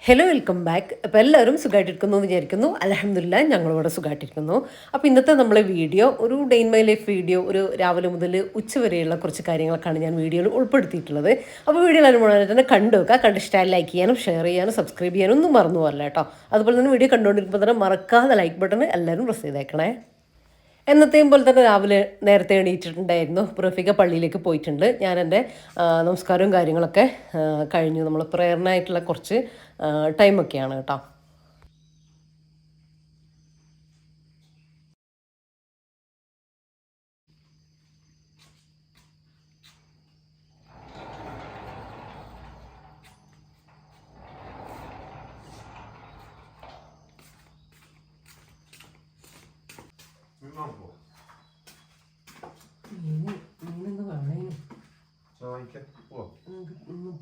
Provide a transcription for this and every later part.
Hello, welcome back. അപ്പോൾ എല്ലാവരും സുഖമായിട്ടിരിക്കുന്നു എന്ന് വിചാരിക്കുന്നു. അൽഹംദുലില്ലാഹ് ഞങ്ങളിവിടെ സുഖമായിട്ടിരിക്കുന്നു. അപ്പോൾ ഇന്നത്തെ നമ്മളെ വീഡിയോ ഒരു day in my life video, ഒരു രാവിലെ മുതൽ ഉച്ച വരെയുള്ള കുറച്ച് കാര്യങ്ങളൊക്കെയാണ് ഞാൻ വീഡിയോയിൽ ഉൾപ്പെടുത്തിയിട്ടുള്ളത്. അപ്പോൾ വീഡിയോ എല്ലാവരും മുഴുവൻ തന്നെ കണ്ടു വെക്കുക. കണ്ടിഷ്ടമായി ലൈക്ക് ചെയ്യാനും ഷെയർ ചെയ്യാനും സബ്സ്ക്രൈബ് ചെയ്യാനും ഒന്നും മറന്നു പോകല്ല കേട്ടോ. അതുപോലെ തന്നെ വീഡിയോ കണ്ടുകൊണ്ടിരിക്കുമ്പോൾ തന്നെ മറക്കാതെ ലൈക്ക് ബട്ടൺ എല്ലാവരും പ്രസ് ചെയ്തേക്കണേ. എന്നത്തെയും പോലെ തന്നെ രാവിലെ നേരത്തെ എണീറ്റിട്ടുണ്ടായിരുന്നു. റഫീഖ പള്ളിയിലേക്ക് പോയിട്ടുണ്ട്. ഞാൻ എൻ്റെ നമസ്കാരവും കാര്യങ്ങളൊക്കെ കഴിഞ്ഞു. നമ്മൾ പ്രേയറിനായിട്ടുള്ള കുറച്ച് ടൈമൊക്കെയാണ് കേട്ടോ.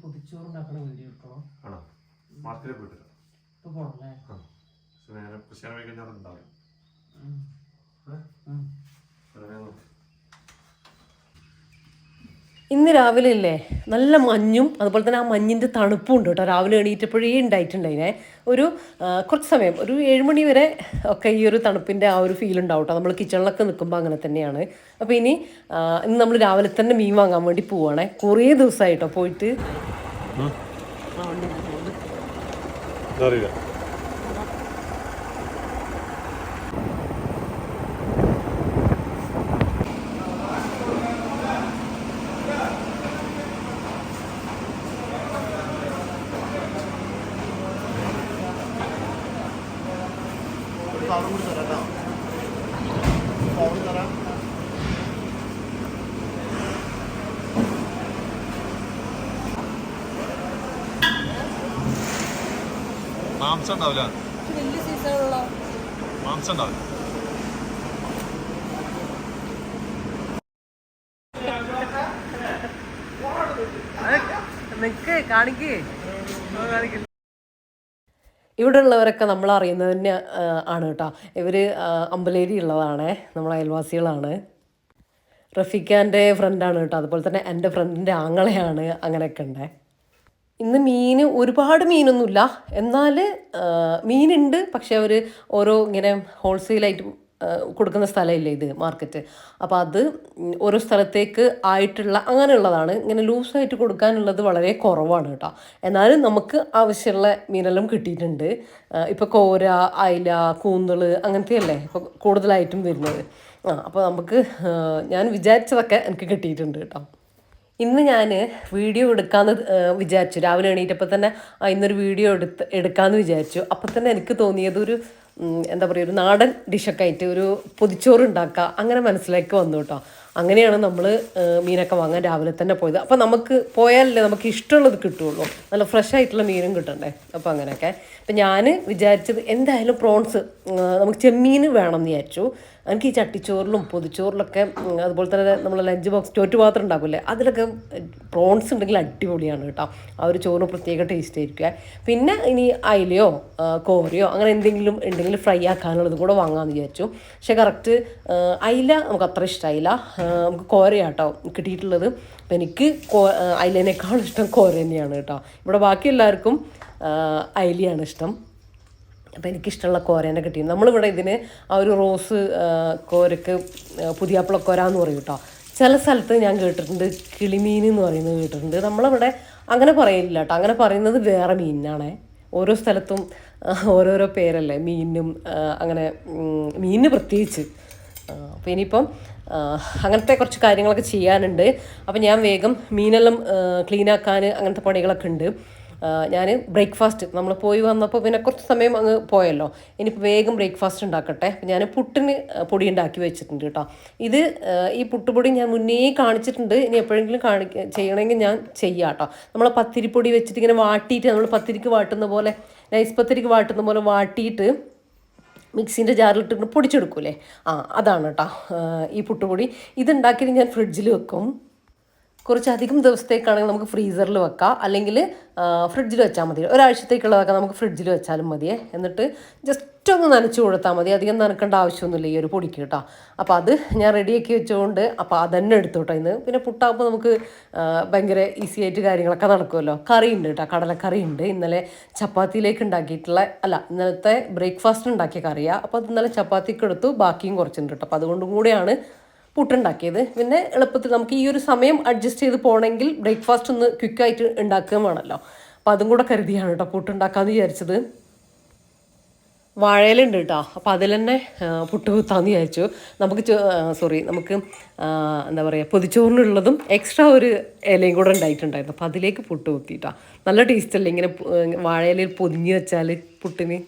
പൊതിച്ചോറുണ്ടാക്കണ വീഡിയോ എടുക്കണോ? ആണോ? മാർക്കറ്റിൽ പോയിട്ടില്ല. ഇപ്പൊ പോണല്ലേ? ഉണ്ടാവും. ഇന്ന് രാവിലെ ഇല്ലേ നല്ല മഞ്ഞും അതുപോലെ തന്നെ ആ മഞ്ഞിൻ്റെ തണുപ്പും ഉണ്ട് കേട്ടോ. രാവിലെ എണീറ്റപ്പോഴേ ഉണ്ടായിട്ടുണ്ടായിനെ ഒരു കുറച്ച് സമയം, ഒരു 7 മണി വരെ ഒക്കെ ഈ ഒരു തണുപ്പിൻ്റെ ആ ഒരു ഫീൽ ഉണ്ടാവും കേട്ടോ. നമ്മൾ കിച്ചണിലൊക്കെ നിൽക്കുമ്പോൾ അങ്ങനെ തന്നെയാണ്. അപ്പോൾ ഇന്ന് നമ്മൾ രാവിലെ തന്നെ മീൻ വാങ്ങാൻ വേണ്ടി പോവുകയാണേ. കുറേ ദിവസമായിട്ടോ പോയിട്ട്. മാംസം ഉണ്ടാവില്ല, മാംസം ഉണ്ടാവില്ല. ഇവിടെ ഉള്ളവരൊക്കെ നമ്മൾ അറിയുന്നത് തന്നെ ആണ് കേട്ടോ. ഇവർ അമ്പലേരി ഉള്ളതാണ്, നമ്മളെ അയൽവാസികളാണ്. റഫീഖാൻ്റെ ഫ്രണ്ടാണ് കേട്ടോ. അതുപോലെ തന്നെ എൻ്റെ ഫ്രണ്ടിൻ്റെ ആങ്ങളെയാണ്. അങ്ങനെയൊക്കെ ഉണ്ട്. ഇന്ന് മീൻ ഒരുപാട് മീനൊന്നുമില്ല, എന്നാൽ മീനുണ്ട്. പക്ഷെ അവർ ഓരോ ഇങ്ങനെ ഹോൾസെയിലായിട്ട് കൊടുക്കുന്ന സ്ഥലമില്ലേ ഇത് മാർക്കറ്റ്. അപ്പോൾ അത് ഓരോ സ്ഥലത്തേക്ക് ആയിട്ടുള്ള അങ്ങനെയുള്ളതാണ്. ഇങ്ങനെ ലൂസായിട്ട് കൊടുക്കാനുള്ളത് വളരെ കുറവാണ് കേട്ടോ. എന്നാലും നമുക്ക് ആവശ്യമുള്ള മീനെല്ലാം കിട്ടിയിട്ടുണ്ട്. ഇപ്പോൾ കോര, അയില, കൂന്തൾ അങ്ങനത്തെയല്ലേ ഇപ്പോൾ കൂടുതലായിട്ടും വരുന്നത്. അപ്പോൾ നമുക്ക് ഞാൻ വിചാരിച്ചതൊക്കെ എനിക്ക് കിട്ടിയിട്ടുണ്ട് കേട്ടോ. ഇന്ന് ഞാൻ വീഡിയോ എടുക്കാമെന്ന് വിചാരിച്ചു. രാവിലെ എണീറ്റപ്പോൾ തന്നെ ഇന്നൊരു വീഡിയോ എടുക്കാമെന്ന് വിചാരിച്ചു. അപ്പം തന്നെ എനിക്ക് തോന്നിയത് ഒരു എന്താ പറയുക, ഒരു നാടൻ ഡിഷൊക്കെ ആയിട്ട് ഒരു പൊതിച്ചോറ് ഉണ്ടാക്കുക അങ്ങനെ മനസ്സിലേക്ക് വന്നു കേട്ടോ. അങ്ങനെയാണ് നമ്മൾ മീനൊക്കെ വാങ്ങാൻ രാവിലെ തന്നെ പോയത്. അപ്പോൾ നമുക്ക് പോയാലല്ലേ നമുക്ക് ഇഷ്ടമുള്ളത് കിട്ടുള്ളൂ. നല്ല ഫ്രഷ് ആയിട്ടുള്ള മീനും കിട്ടണ്ടേ. അപ്പോൾ അങ്ങനെയൊക്കെ. അപ്പം ഞാൻ വിചാരിച്ചത് എന്തായാലും പ്രോൺസ്, നമുക്ക് ചെമ്മീൻ വേണമെന്ന് വിചാരിച്ചു. എനിക്ക് ഈ ചട്ടിച്ചോറിലും പൊതിച്ചോറിലൊക്കെ അതുപോലെ തന്നെ നമ്മൾ ലഞ്ച് ബോക്സ് ചോറ്റ് പാത്രം ഉണ്ടാക്കില്ലേ, അതിലൊക്കെ പ്രോൺസ് ഉണ്ടെങ്കിൽ അടിപൊളിയാണ് കേട്ടോ. ആ ഒരു ചോറിന് പ്രത്യേക ടേസ്റ്റ് ആയിരിക്കുക. പിന്നെ ഇനി അയിലയോ കോരയോ അങ്ങനെ എന്തെങ്കിലും ഉണ്ടെങ്കിൽ ഫ്രൈ ആക്കാനുള്ളത് കൂടെ വാങ്ങാമെന്ന് വിചാരിച്ചു. പക്ഷേ കറക്റ്റ് അയില നമുക്ക് അത്ര ഇഷ്ടമായില്ല. നമുക്ക് കോരയാട്ടോ കിട്ടിയിട്ടുള്ളത്. അപ്പം എനിക്ക് അയിലേനേക്കാളും ഇഷ്ടം കോര തന്നെയാണ് കേട്ടോ. ഇവിടെ ബാക്കി എല്ലാവർക്കും അയിലയാണ് ഇഷ്ടം. അപ്പോൾ എനിക്കിഷ്ടമുള്ള കോരേനെ കിട്ടി. നമ്മളിവിടെ ഇതിന് ആ ഒരു റോസ് കോരക്ക് പുതിയാപ്പിളക്കോര എന്ന് പറയും കേട്ടോ. ചില സ്ഥലത്ത് ഞാൻ കേട്ടിട്ടുണ്ട് കിളിമീൻ എന്ന് പറയുന്നത് കേട്ടിട്ടുണ്ട്. നമ്മളവിടെ അങ്ങനെ പറയില്ല കേട്ടോ. അങ്ങനെ പറയുന്നത് വേറെ മീനിനാണേ. ഓരോ സ്ഥലത്തും ഓരോരോ പേരല്ലേ മീനിനും. അങ്ങനെ മീനിന് പ്രത്യേകിച്ച്. അപ്പോൾ ഇനിയിപ്പം അങ്ങനത്തെ കുറച്ച് കാര്യങ്ങളൊക്കെ ചെയ്യാനുണ്ട്. അപ്പോൾ ഞാൻ വേഗം മീനെല്ലാം ക്ലീനാക്കാൻ അങ്ങനത്തെ പണികളൊക്കെ ഉണ്ട്. ഞാൻ ബ്രേക്ക്ഫാസ്റ്റ് നമ്മൾ പോയി വന്നപ്പോൾ പിന്നെ കുറച്ച് സമയം അങ്ങ് പോയല്ലോ. ഇനിയിപ്പോൾ വേഗം ബ്രേക്ക്ഫാസ്റ്റ് ഉണ്ടാക്കട്ടെ. ഞാൻ പുട്ടിന് പൊടി ഉണ്ടാക്കി വെച്ചിട്ടുണ്ട് കേട്ടോ. ഇത് ഈ പുട്ടുപൊടി ഞാൻ മുന്നേ കാണിച്ചിട്ടുണ്ട്. ഇനി എപ്പോഴെങ്കിലും ചെയ്യണമെങ്കിൽ ഞാൻ ചെയ്യാം കേട്ടോ. നമ്മൾ പത്തിരിപ്പൊടി വെച്ചിട്ട് ഇങ്ങനെ വാട്ടിയിട്ട് നമ്മൾ പത്തിരിക്ക് വാട്ടുന്ന പോലെ നൈസ് പത്തിരിക്ക് വാട്ടുന്ന പോലെ വാട്ടിയിട്ട് മിക്സിൻ്റെ ജാറിലിട്ടിട്ട് പൊടിച്ചെടുക്കൂലേ, അതാണ് കേട്ടോ ഈ പുട്ടുപൊടി. ഇതുണ്ടാക്കിയിട്ട് ഞാൻ ഫ്രിഡ്ജിൽ വെക്കും. കുറച്ചധികം ദിവസത്തേക്കാണെങ്കിൽ നമുക്ക് ഫ്രീസറിൽ വെക്കാം, അല്ലെങ്കിൽ ഫ്രിഡ്ജിൽ വെച്ചാൽ മതി. ഒരാഴ്ചത്തേക്കുള്ളതൊക്കെ നമുക്ക് ഫ്രിഡ്ജിൽ വെച്ചാലും മതിയേ. എന്നിട്ട് ജസ്റ്റ് ഒന്ന് നനച്ച് കൊടുത്താൽ മതി, അധികം നനക്കേണ്ട ആവശ്യമൊന്നുമില്ല ഈ ഒരു പൊടിക്ക് കേട്ടോ. അപ്പോൾ അത് ഞാൻ റെഡിയാക്കി വെച്ചുകൊണ്ട് അപ്പോൾ അതന്നെ എടുത്തു കേട്ടോ ഇന്ന്. പിന്നെ പുട്ടാകുമ്പോൾ നമുക്ക് ഭയങ്കര ഈസി ആയിട്ട് കാര്യങ്ങളൊക്കെ നടക്കുമല്ലോ. കറി ഉണ്ട് കേട്ടോ, കടലക്കറി ഉണ്ട്. ഇന്നലെ ചപ്പാത്തിയിലേക്ക് ഉണ്ടാക്കിയിട്ടുള്ള ഇന്നലത്തെ ബ്രേക്ക്ഫാസ്റ്റ് ഉണ്ടാക്കിയ കറിയാണ്. അപ്പോൾ അത് ഇന്നലെ ചപ്പാത്തിക്ക് എടുത്തു, ബാക്കിയും കുറച്ചുണ്ട് കേട്ടോ. അപ്പോൾ അതുകൊണ്ടും കൂടെയാണ് പുട്ടുണ്ടാക്കിയത്. പിന്നെ എളുപ്പത്തിൽ നമുക്ക് ഈ ഒരു സമയം അഡ്ജസ്റ്റ് ചെയ്ത് പോകണമെങ്കിൽ ബ്രേക്ക്ഫാസ്റ്റ് ഒന്ന് ക്വിക്കായിട്ട് ഉണ്ടാക്കുകയും വേണമല്ലോ. അപ്പോൾ അതും കൂടെ കരുതിയാണ് കേട്ടോ പുട്ടുണ്ടാക്കാമെന്ന് വിചാരിച്ചത്. വാഴയിലുണ്ട് കേട്ടോ, അപ്പോൾ അതിൽ തന്നെ പുട്ട് കുത്താമെന്ന് വിചാരിച്ചു. നമുക്ക് എന്താ പറയുക, പൊതിച്ചോറിനുള്ളതും എക്സ്ട്രാ ഒരു ഇലയും കൂടെ ഉണ്ടായിട്ടുണ്ടായിരുന്നു. അപ്പോൾ അതിലേക്ക് പുട്ട് കുത്തിയിട്ടാ. നല്ല ടേസ്റ്റ് അല്ലേ ഇങ്ങനെ വാഴയിലയിൽ പൊതിഞ്ഞ് വെച്ചാൽ പുട്ടിന്.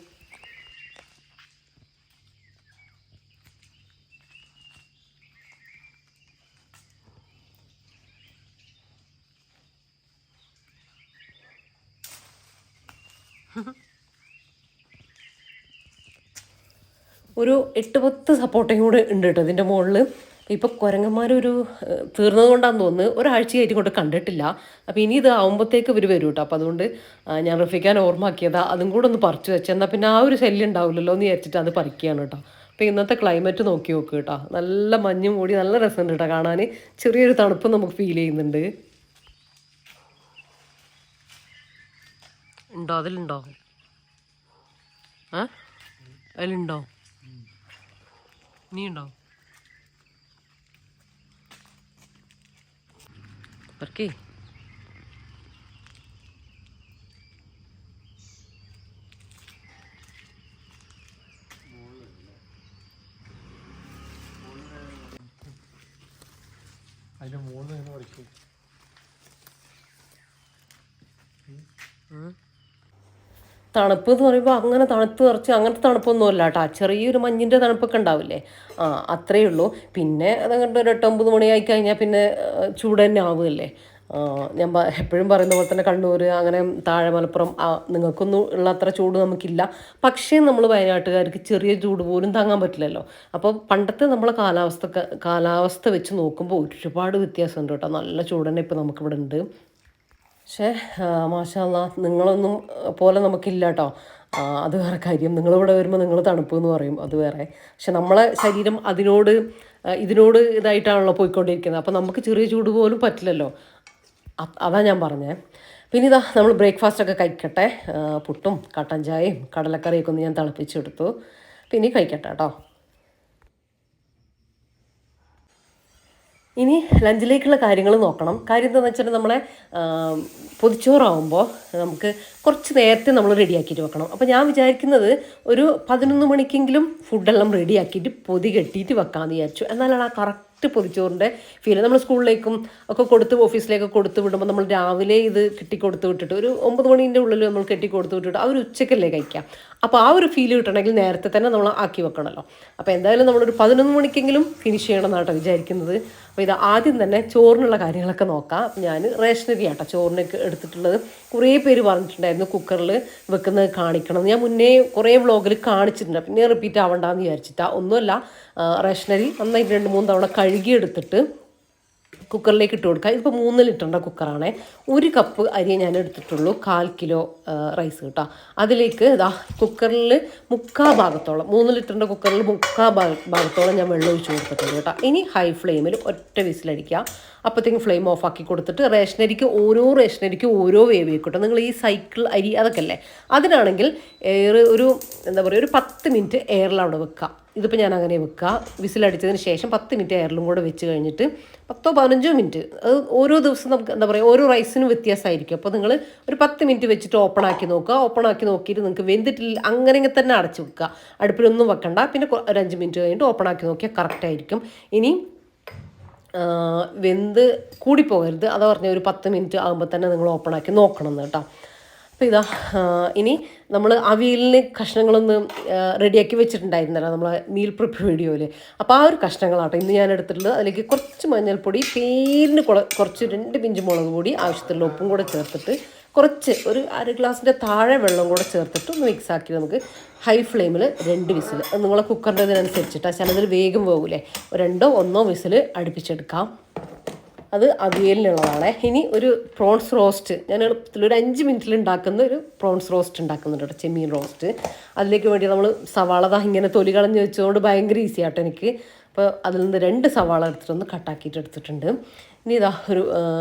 ഒരു 8-10 സപ്പോർട്ടയും കൂടെ ഉണ്ട് കേട്ടോ ഇതിൻ്റെ മുകളിൽ. ഇപ്പോൾ കുരങ്ങന്മാരൊരു തീർന്നത് കൊണ്ടാന്ന് തോന്നുന്നു, ഒരാഴ്ചയായിട്ട് കൊണ്ട് കണ്ടിട്ടില്ല. അപ്പോൾ ഇനി ഇത് ആകുമ്പോഴത്തേക്ക് ഇവർ വരും കേട്ടോ. അപ്പോൾ അതുകൊണ്ട് ഞാൻ റഫിക്കാൻ ഓർമ്മയാക്കിയതാ, അതും കൂടെ ഒന്ന് പറിച്ചു വെച്ചാൽ എന്നാൽ പിന്നെ ആ ഒരു ശല്യം ഉണ്ടാവില്ലല്ലോ എന്ന് വിചാരിച്ചിട്ട് അത് പറിക്കുകയാണ് കേട്ടോ. അപ്പോൾ ഇന്നത്തെ ക്ലൈമറ്റ് നോക്കി നോക്ക് കേട്ടോ, നല്ല മഞ്ഞും കൂടി നല്ല രസമുണ്ട് കേട്ടോ കാണാൻ. ചെറിയൊരു തണുപ്പ് നമുക്ക് ഫീൽ ചെയ്യുന്നുണ്ട്. ഉണ്ടോ അതിലുണ്ടോ? അതിലുണ്ടോ? നീ ഉണ്ടോ? പറക്കേ. അതിന്റെ മൂന്ന് പറിക്കും. തണുപ്പ് എന്ന് പറയുമ്പോൾ അങ്ങനെ തണുത്ത് കുറച്ച് അങ്ങനത്തെ തണുപ്പൊന്നുമല്ല കേട്ടോ. ചെറിയൊരു മഞ്ഞിൻ്റെ തണുപ്പൊക്കെ ഉണ്ടാവില്ലേ, അത്രയേ ഉള്ളൂ. പിന്നെ അതങ്ങോട്ട് ഒരു 8-9 മണിയായി കഴിഞ്ഞാൽ പിന്നെ ചൂട് തന്നെ ആവുമല്ലേ. ഞാൻ എപ്പോഴും പറയുന്ന പോലെ തന്നെ കണ്ണൂർ അങ്ങനെ താഴെ മലപ്പുറം നിങ്ങൾക്കൊന്നും ഉള്ള അത്ര ചൂട് നമുക്കില്ല. പക്ഷേ നമ്മൾ വയനാട്ടുകാർക്ക് ചെറിയ ചൂട് പോലും താങ്ങാൻ പറ്റില്ലല്ലോ. അപ്പോൾ പണ്ടത്തെ നമ്മളെ കാലാവസ്ഥ വെച്ച് നോക്കുമ്പോൾ ഒരുപാട് വ്യത്യാസമുണ്ട് കേട്ടോ. നല്ല ചൂട് തന്നെ ഇപ്പോൾ നമുക്കിവിടെ ഉണ്ട്. പക്ഷേ മാഷാ അല്ലാ നിങ്ങളൊന്നും പോലെ നമുക്കില്ല കേട്ടോ. അത് വേറെ കാര്യം. നിങ്ങളിവിടെ വരുമ്പോൾ നിങ്ങൾ തണുപ്പ് എന്ന് പറയും, അത് വേറെ. പക്ഷെ നമ്മളെ ശരീരം ഇതിനോട് ഇതായിട്ടാണല്ലോ പോയിക്കൊണ്ടിരിക്കുന്നത്. അപ്പോൾ നമുക്ക് ചെറിയ ചൂട് പോലും പറ്റില്ലല്ലോ. അതാ ഞാൻ പറഞ്ഞത്. പിന്നെ ഇതാ നമ്മൾ ബ്രേക്ക്ഫാസ്റ്റൊക്കെ കഴിക്കട്ടെ. പുട്ടും കട്ടൻ ചായയും കടലക്കറിയൊക്കെ ഒന്ന് ഞാൻ തിളപ്പിച്ചെടുത്തു. പിന്നെ കഴിക്കട്ടെ കേട്ടോ. ഇനി ലഞ്ചിലേക്കുള്ള കാര്യങ്ങൾ നോക്കണം. കാര്യം എന്താണെന്ന് വെച്ചാൽ നമ്മളെ പൊതിച്ചോറാവുമ്പോൾ നമുക്ക് കുറച്ച് നേരത്തെ നമ്മൾ റെഡിയാക്കിയിട്ട് വെക്കണം. അപ്പോൾ ഞാൻ വിചാരിക്കുന്നത് ഒരു 11 മണിക്കെങ്കിലും ഫുഡെല്ലാം റെഡിയാക്കിയിട്ട് പൊതി കെട്ടിയിട്ട് വെക്കാമെന്ന് വിചാരിച്ചു. എന്നാലാണ് ആ കറക്റ്റ് പൊതിച്ചോറിൻ്റെ ഫീൽ. നമ്മൾ സ്കൂളിലേക്കും ഒക്കെ കൊടുത്ത് ഓഫീസിലേക്കൊക്കെ കൊടുത്ത് വിടുമ്പോൾ നമ്മൾ രാവിലെ ഇത് കെട്ടിക്കൊടുത്ത് വിട്ടിട്ട് ഒരു 9 മണീൻ്റെ ഉള്ളിൽ നമ്മൾ കെട്ടിക്കൊടുത്ത് വിട്ടിട്ട് ആ ഒരു ഉച്ചക്കല്ലേ കഴിക്കാം. അപ്പോൾ ആ ഒരു ഫീൽ കിട്ടണമെങ്കിൽ നേരത്തെ തന്നെ നമ്മൾ ആക്കി വെക്കണമല്ലോ. അപ്പോൾ എന്തായാലും നമ്മളൊരു 11 മണിക്കെങ്കിലും ഫിനിഷ് ചെയ്യണം എന്നാട്ടോ വിചാരിക്കുന്നത്. അപ്പോൾ ഇത് ആദ്യം തന്നെ ചോറിനുള്ള കാര്യങ്ങളൊക്കെ നോക്കാം. ഞാൻ റേഷനറി ആട്ടോ ചോറിനൊക്കെ എടുത്തിട്ടുള്ളത്. കുറേ പേര് പറഞ്ഞിട്ടുണ്ടായിരുന്നു കുക്കറിൽ വെക്കുന്നത് കാണിക്കണം. ഞാൻ മുന്നേ കുറേ വ്ളോഗിൽ കാണിച്ചിട്ടുണ്ട്, പിന്നെ റിപ്പീറ്റ് ആവണ്ടെന്ന് വിചാരിച്ചിട്ടാ. ഒന്നുമല്ല, റേഷനറി നന്നായിട്ട് 2-3 തവണ കഴുകിയെടുത്തിട്ട് കുക്കറിലേക്ക് ഇട്ട് കൊടുക്കുക. ഇതിപ്പോൾ 3 ലിറ്ററിൻ്റെ കുക്കറാണേ. 1 കപ്പ് അരിയെ ഞാൻ എടുത്തിട്ടുള്ളൂ, 1/4 കിലോ റൈസ് കേട്ടോ. അതിലേക്ക് ഇതാ കുക്കറിൽ 3/4 ഭാഗത്തോളം, 3 ലിറ്ററിൻ്റെ കുക്കറിൽ 3/4 ഭാഗത്തോളം ഞാൻ വെള്ളം ഒഴിച്ച് കൊടുത്തിട്ടുണ്ട് കേട്ടോ. ഇനി ഹൈ ഫ്ലെയിമിൽ ഒറ്റ വിസിലടിക്കുക. അപ്പോഴത്തേക്കും ഫ്ലെയിം ഓഫ് ആക്കി കൊടുത്തിട്ട് ഓരോ റേഷനരിക്കും ഓരോ വേവ് വെക്കട്ടോ. നിങ്ങൾ ഈ സൈക്കിൾ അരി അതൊക്കെ അല്ലേ, അതിനാണെങ്കിൽ ഒരു 10 മിനിറ്റ് എയറിൽ അവിടെ വെക്കുക. ഇതിപ്പോൾ ഞാൻ അങ്ങനെ വെക്കുക. വിസിലടിച്ചതിന് ശേഷം 10 മിനിറ്റ് എയറിലും കൂടെ വെച്ച് കഴിഞ്ഞിട്ട് 10-15 മിനിറ്റ്. അത് ഓരോ ദിവസം നമുക്ക് ഓരോ റൈസിനും വ്യത്യാസമായിരിക്കും. അപ്പോൾ നിങ്ങൾ ഒരു 10 മിനിറ്റ് വെച്ചിട്ട് ഓപ്പൺ ആക്കി നോക്കുക. ഓപ്പൺ ആക്കി നോക്കിയിട്ട് നിങ്ങൾക്ക് വെന്തിട്ടില്ല അങ്ങനെ തന്നെ അടച്ച് വെക്കുക. അടുപ്പിലൊന്നും വെക്കണ്ട. പിന്നെ ഒരു 5 മിനിറ്റ് കഴിഞ്ഞിട്ട് ഓപ്പൺ ആക്കി നോക്കിയാൽ കറക്റ്റായിരിക്കും. ഇനി വെന്ത് കൂടിപ്പോകരുത്. അതാ പറഞ്ഞ ഒരു 10 മിനിറ്റ് ആകുമ്പോൾ തന്നെ നിങ്ങൾ ഓപ്പൺ ആക്കി നോക്കണം എന്ന് കേട്ടോ. അപ്പോൾ ഇതാ ഇനി നമ്മൾ അവിയലിന് കഷ്ണങ്ങളൊന്ന് റെഡിയാക്കി വെച്ചിട്ടുണ്ടായിരുന്നല്ലോ നമ്മളെ മീൽ പ്രിപ്പ് വീഡിയോയിൽ. അപ്പോൾ ആ ഒരു കഷ്ണങ്ങളാട്ടോ ഇന്ന് ഞാൻ എടുത്തിട്ടുള്ളത്. അതിലേക്ക് കുറച്ച് മഞ്ഞൾപ്പൊടി, പേരിന് കുറച്ച് 2 പിഞ്ച് മുളക് പൊടി, ആവശ്യത്തിലുള്ള ഉപ്പും കൂടെ ചേർത്തിട്ട് കുറച്ച് ഒരു അര ഗ്ലാസിൻ്റെ താഴെ വെള്ളം കൂടെ ചേർത്തിട്ട് ഒന്ന് മിക്സ് ആക്കി നമുക്ക് ഹൈ ഫ്ലെയിമിൽ 2 വിസിൽ, നിങ്ങളെ കുക്കറിൻ്റെ ഇതിനനുസരിച്ചിട്ടാണ്, ചിലതിൽ വേഗം പോകൂലേ, 2 1 വിസിൽ അടുപ്പിച്ചെടുക്കാം. അത് അവിയലിനുള്ളതാണ്. ഇനി ഒരു പ്രോൺസ് റോസ്റ്റ് ഞാൻ എളുപ്പത്തിൽ ഒരു 5 മിനിറ്റിൽ ഉണ്ടാക്കുന്ന ഒരു പ്രോൺസ് റോസ്റ്റ് ഉണ്ടാക്കുന്നുണ്ട് കേട്ടോ, ചെമ്മീൻ റോസ്റ്റ്. അതിലേക്ക് വേണ്ടി നമ്മൾ സവാള ഇങ്ങനെ തൊലി കളഞ്ഞ് വെച്ചതുകൊണ്ട് ഭയങ്കര ഈസി ആട്ടോ എനിക്ക്. അപ്പോൾ അതിൽ നിന്ന് 2 സവാള എടുത്തിട്ടൊന്ന് കട്ടാക്കിയിട്ട് എടുത്തിട്ടുണ്ട്. ഇനി ഇതാ ഒരു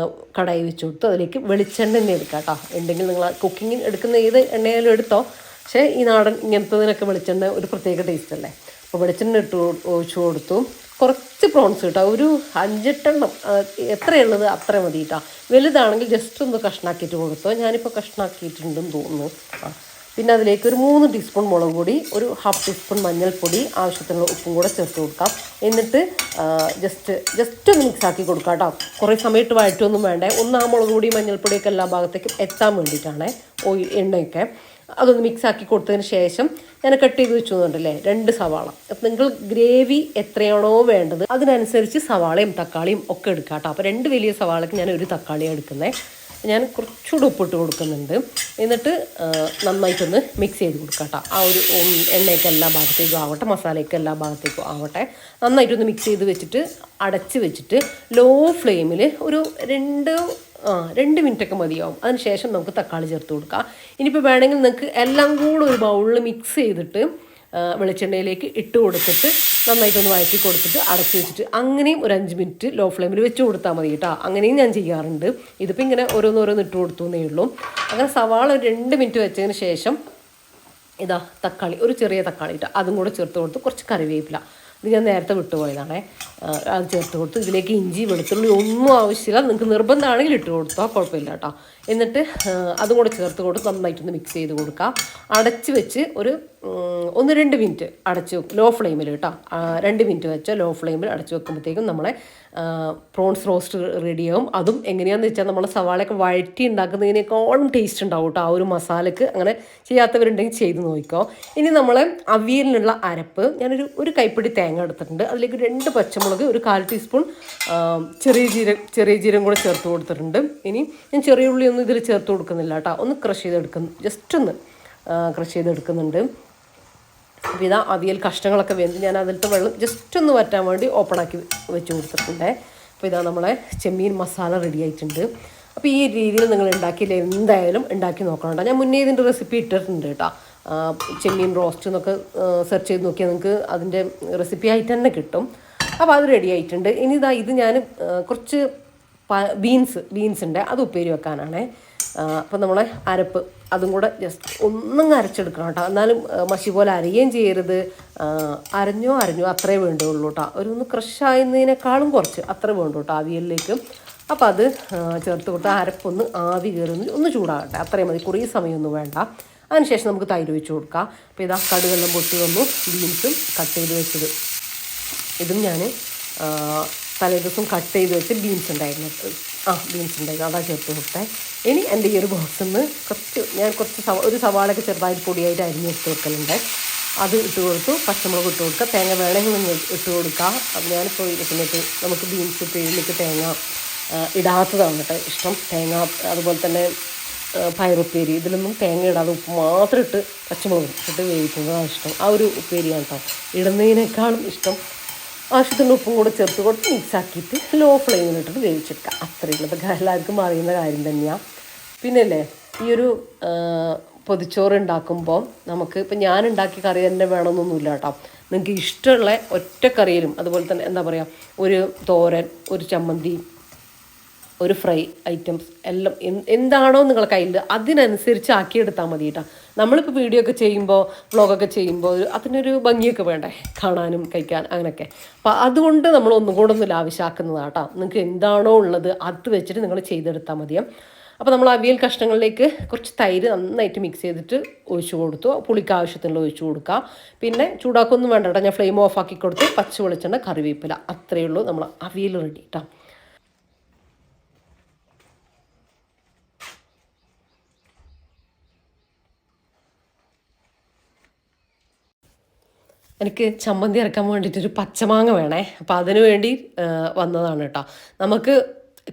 കടായി വെച്ച് കൊടുത്തു, അതിലേക്ക് വെളിച്ചെണ്ണ തന്നെ എടുക്കാം കേട്ടോ. ഉണ്ടെങ്കിൽ നിങ്ങൾ കുക്കിങ്ങിന് എടുക്കുന്ന ഏത് എണ്ണയാലും എടുത്തോ, പക്ഷേ ഈ നാടൻ ഇങ്ങനത്തതിനൊക്കെ വെളിച്ചെണ്ണ ഒരു പ്രത്യേക ടേസ്റ്റ് അല്ലേ. അപ്പോൾ വെളിച്ചെണ്ണ ഒഴിച്ചു കൊടുത്തു. കുറച്ച് പ്രോൺസ് കേട്ടോ, ഒരു 5-8 എണ്ണം, എത്രയുള്ളത് അത്ര മതി കേട്ടോ. വലുതാണെങ്കിൽ ജസ്റ്റ് ഒന്ന് കഷ്ണാക്കിയിട്ട് കൊടുത്തോ, ഞാനിപ്പോൾ കഷ്ണാക്കിയിട്ടുണ്ടെന്ന് തോന്നുന്നു. പിന്നെ അതിലേക്ക് ഒരു 3 ടീസ്പൂൺ മുളക് പൊടി, ഒരു 1/2 ടീസ്പൂൺ മഞ്ഞൾപ്പൊടി, ആവശ്യത്തിനുള്ള ഉപ്പും കൂടെ ചേർത്ത് കൊടുക്കാം. എന്നിട്ട് ജസ്റ്റ് ഒന്ന് മിക്സാക്കി കൊടുക്കാം കേട്ടോ. കുറേ സമയത്ത് വഴറ്റൊന്നും വേണ്ടേ, ഒന്ന് ആ മുളക് പൊടി മഞ്ഞൾപ്പൊടിയൊക്കെ എല്ലാ ഭാഗത്തേക്കും എത്താൻ വേണ്ടിയിട്ടാണ് എണ്ണയൊക്കെ. അതൊന്ന് മിക്സാക്കി കൊടുത്തതിന് ശേഷം ഞാൻ കട്ട് ചെയ്ത് വെച്ചുകൊണ്ടല്ലേ 2 സവാള. അപ്പം നിങ്ങൾ ഗ്രേവി എത്രയാണോ വേണ്ടത് അതിനനുസരിച്ച് സവാളയും തക്കാളിയും ഒക്കെ എടുക്കാം കേട്ടോ. അപ്പോൾ 2 വലിയ സവാളയ്ക്ക് ഞാൻ 1 തക്കാളിയാണ് എടുക്കുന്നത്. ഞാൻ കുറച്ചുകൂടെ ഉപ്പിട്ട് കൊടുക്കുന്നുണ്ട്. എന്നിട്ട് നന്നായിട്ടൊന്ന് മിക്സ് ചെയ്ത് കൊടുക്കാം കേട്ടോ. ആ ഒരു എണ്ണയൊക്കെ എല്ലാ ഭാഗത്തേക്കും ആവട്ടെ, മസാലയൊക്കെ എല്ലാ ഭാഗത്തേക്കും ആവട്ടെ. നന്നായിട്ടൊന്ന് മിക്സ് ചെയ്ത് വെച്ചിട്ട് അടച്ച് വെച്ചിട്ട് ലോ ഫ്ലെയിമിൽ ഒരു 2 മിനിറ്റൊക്കെ മതിയാവും. അതിന് ശേഷം നമുക്ക് തക്കാളി ചേർത്ത് കൊടുക്കാം. ഇനിയിപ്പോൾ വേണമെങ്കിൽ നിങ്ങൾക്ക് എല്ലാം കൂടെ ഒരു ബൗളിൽ മിക്സ് ചെയ്തിട്ട് വെളിച്ചെണ്ണയിലേക്ക് ഇട്ട് കൊടുത്തിട്ട് നന്നായിട്ടൊന്ന് വഴറ്റി കൊടുത്തിട്ട് അടച്ച് വെച്ചിട്ട് അങ്ങനെയും ഒരു 5 മിനിറ്റ് ലോ ഫ്ലെയിമിൽ വെച്ച് കൊടുത്താൽ മതി കേട്ടോ. അങ്ങനെയും ഞാൻ ചെയ്യാറുണ്ട്. ഇതിപ്പോൾ ഇങ്ങനെ ഓരോന്നോരോന്ന് ഇട്ട് കൊടുത്തു എന്നേ ഉള്ളൂ. അങ്ങനെ സവാള 2 മിനിറ്റ് വെച്ചതിന് ശേഷം ഇതാ തക്കാളി, ഒരു ചെറിയ തക്കാളി ഇട്ടാൽ അതും കൂടെ ചേർത്ത് കൊടുത്ത് കുറച്ച് കറിവേപ്പില, ഇത് ഞാൻ നേരത്തെ വിട്ടുപോയതാണേ, അത് ചേർത്ത് കൊടുത്ത് ഇതിലേക്ക് ഇഞ്ചി വെളുത്തുള്ളി ഒന്നും ആവശ്യമില്ല, നിങ്ങൾക്ക് നിർബന്ധമാണെങ്കിൽ ഇട്ട് കൊടുത്താൽ കുഴപ്പമില്ല കേട്ടോ. എന്നിട്ട് അതും കൂടെ ചേർത്ത് കൊടുത്ത് നന്നായിട്ടൊന്ന് മിക്സ് ചെയ്ത് കൊടുക്കുക. അടച്ച് വെച്ച് ഒരു 1-2 മിനിറ്റ് അടച്ച് വെക്കും ലോ ഫ്ലെയിമിൽ കേട്ടോ. 2 മിനിറ്റ് വെച്ച് ലോ ഫ്ലെയിമിൽ അടച്ച് വെക്കുമ്പോഴത്തേക്കും നമ്മളെ പ്രോൺസ് റോസ്റ്റ് റെഡിയാവും. അതും എങ്ങനെയാണെന്ന് വെച്ചാൽ നമ്മൾ സവാളയൊക്കെ വഴറ്റി ഉണ്ടാക്കുന്നതിനേക്കാളും ടേസ്റ്റ് ഉണ്ടാവും കേട്ടോ ആ ഒരു മസാലയ്ക്ക്. അങ്ങനെ ചെയ്യാത്തവരുണ്ടെങ്കിൽ ചെയ്ത് നോക്കിക്കോ. ഇനി നമ്മൾ അവിയലിനുള്ള അരപ്പ് ഞാനൊരു കൈപ്പിടി തേങ്ങ എടുത്തിട്ടുണ്ട്. അതിലേക്ക് 2 പച്ചമുളക്, ഒരു 1/4 ടീസ്പൂൺ ചെറിയ ജീരകം കൂടെ ചേർത്ത് കൊടുത്തിട്ടുണ്ട്. ഇനി ഞാൻ ചെറിയ ഉള്ളി ഒന്നും ഇതിൽ ചേർത്ത് കൊടുക്കുന്നില്ല കേട്ടോ, ഒന്ന് ക്രഷ് ചെയ്തെടുക്കുന്നു, ജസ്റ്റ് ഒന്ന് ക്രഷ് ചെയ്തെടുക്കുന്നുണ്ട്. അപ്പോൾ ഇതാ അവിയൽ കഷ്ണങ്ങളൊക്കെ വെന്ത് ഞാൻ അതിലത്തെ വെള്ളം ജസ്റ്റ് ഒന്ന് വറ്റാൻ വേണ്ടി ഓപ്പണാക്കി വെച്ച് കൊടുത്തിട്ടുണ്ട്. അപ്പോൾ ഇതാ നമ്മളെ ചെമ്മീൻ മസാല റെഡി ആയിട്ടുണ്ട്. അപ്പോൾ ഈ രീതിയിൽ നിങ്ങൾ ഉണ്ടാക്കിയില്ല എന്തായാലും ഉണ്ടാക്കി നോക്കണം കേട്ടോ. ഞാൻ മുന്നേ ഇതിൻ്റെ റെസിപ്പി ഇട്ടിട്ടുണ്ട് കേട്ടോ. ചെമ്മീൻ റോസ്റ്റ് എന്നൊക്കെ സെർച്ച് ചെയ്ത് നോക്കിയാൽ നിങ്ങൾക്ക് അതിൻ്റെ റെസിപ്പി ആയിട്ട് തന്നെ കിട്ടും. അപ്പോൾ അത് റെഡി ആയിട്ടുണ്ട്. ഇനി ഇതാ ഇത് ഞാൻ കുറച്ച് ബീൻസ് ഉണ്ട്, അത് ഉപ്പേരി വെക്കാനാണ്. അപ്പോൾ നമ്മളെ അരപ്പ് അതും കൂടെ ജസ്റ്റ് ഒന്നും അരച്ചെടുക്കണം കേട്ടോ. എന്നാലും മഷി പോലെ അരയുകയും ചെയ്യരുത്, അരഞ്ഞോ അത്രേ വേണ്ടുള്ളൂ കേട്ടോ. ഒന്ന് ക്രഷായുന്നതിനേക്കാളും കുറച്ച് അത്രേ വേണ്ടു കേട്ടോ അവിയലിലേക്ക്. അപ്പോൾ അത് ചേർത്ത് കൊടുത്ത് അരപ്പൊന്ന് ആവി കയറി ഒന്ന് ചൂടാകട്ടെ, അത്രയും മതി, കുറേ സമയമൊന്നും വേണ്ട. അതിനുശേഷം നമുക്ക് തൈര് വെച്ച് കൊടുക്കാം. അപ്പോൾ ഇതാ കടുകെല്ലാം പൊട്ടി വന്നു, ബീൻസും കട്ട് ചെയ്ത് വെച്ചത് ഇതും ഞാൻ തലേ ദിവസം കട്ട് ചെയ്ത് വെച്ച് ബീൻസ് ഉണ്ടായിരുന്നു, അതാ ചേർത്ത് കൊടുത്തേ. ഇനി എൻ്റെ ഈ ഒരു ബോക്സിൽ നിന്ന് ഒരു സവാളയൊക്കെ ചെറുതായിട്ട് പൊടിയായിട്ട് അരിഞ്ഞ് ഇട്ട് വെക്കലുണ്ട്, അത് ഇട്ട് കൊടുത്തു. പച്ചമുളക് ഇട്ട് കൊടുക്കുക, തേങ്ങ വേണമെങ്കിൽ ഇട്ട് കൊടുക്കുക. അപ്പോൾ ഞാനിപ്പോൾ ഇരിക്കുന്നത് നമുക്ക് ബീൻസ് ഉപ്പേരിയിലേക്ക് തേങ്ങ ഇടാത്തതാണ് കേട്ടോ ഇഷ്ടം. തേങ്ങ അതുപോലെ തന്നെ പയറുപ്പേരി ഇതിലൊന്നും തേങ്ങ ഇടാതെ ഉപ്പ് മാത്രം ഇട്ട് പച്ചമുളക് ഇട്ട് വേവിക്കുന്നതാണ് ഇഷ്ടം. ആ ഒരു ഉപ്പേരിയാണ് കേട്ടോ ഇടുന്നതിനേക്കാളും ഇഷ്ടം. ആവശ്യത്തിൻ്റെ ഉപ്പും കൂടെ ചേർത്ത് കൊടുത്ത് മിക്സാക്കിയിട്ട് ലോ ഫ്ലെയിമിലിട്ടിട്ട് വേവിച്ചെടുക്കുക, അത്രയുള്ളത്. ഇതൊക്കെ എല്ലാവർക്കും അറിയുന്ന കാര്യം തന്നെയാണ്. പിന്നല്ലേ ഈ ഒരു പൊതിച്ചോറ് ഉണ്ടാക്കുമ്പോൾ നമുക്ക് ഇപ്പം ഞാൻ ഉണ്ടാക്കിയ കറി തന്നെ വേണമെന്നൊന്നുമില്ല കേട്ടോ. നിങ്ങൾക്ക് ഇഷ്ടമുള്ള ഒറ്റ കറിയിലും അതുപോലെ തന്നെ എന്താ പറയുക, ഒരു തോരൻ, ഒരു ചമ്മന്തി, ഒരു ഫ്രൈ ഐറ്റംസ് എല്ലാം എന്താണോ നിങ്ങളുടെ കയ്യിൽ അതിനനുസരിച്ച് ആക്കിയെടുത്താൽ മതി കേട്ടോ. നമ്മളിപ്പോൾ വീഡിയോ ഒക്കെ ചെയ്യുമ്പോൾ വ്ളോഗൊക്കെ ചെയ്യുമ്പോൾ അതിനൊരു ഭംഗിയൊക്കെ വേണ്ടേ കാണാനും കഴിക്കാൻ അങ്ങനെയൊക്കെ. അപ്പോൾ അതുകൊണ്ട് നമ്മൾ ഒന്നും കൂടെ ഒന്ന് ലാവിശാക്കുന്നതാണ് കേട്ടോ. നിങ്ങൾക്ക് എന്താണോ ഉള്ളത് അത് വെച്ചിട്ട് നിങ്ങൾ ചെയ്തെടുത്താൽ മതിയാവും. അപ്പോൾ നമ്മൾ അവിയൽ കഷ്ണങ്ങളിലേക്ക് കുറച്ച് തൈര് നന്നായിട്ട് മിക്സ് ചെയ്തിട്ട് ഒഴിച്ചു കൊടുത്തു. പുളിക്ക് ആവശ്യത്തിനുള്ള ഒഴിച്ചു കൊടുക്കുക. പിന്നെ ചൂടാക്കൊന്നും വേണ്ട കേട്ടോ, ഞാൻ ഫ്ലെയിം ഓഫ് ആക്കി കൊടുത്ത് പച്ച വെളിച്ചെണ്ണ കറിവേപ്പില, അത്രയേ ഉള്ളൂ നമ്മൾ അവിയൽ റെഡി കേട്ടോ. എനിക്ക് ചമ്മന്തി ഇറക്കാൻ വേണ്ടിയിട്ടൊരു പച്ചമാങ്ങ വേണേ. അപ്പോൾ അതിനു വേണ്ടി വന്നതാണ് കേട്ടോ. നമുക്ക്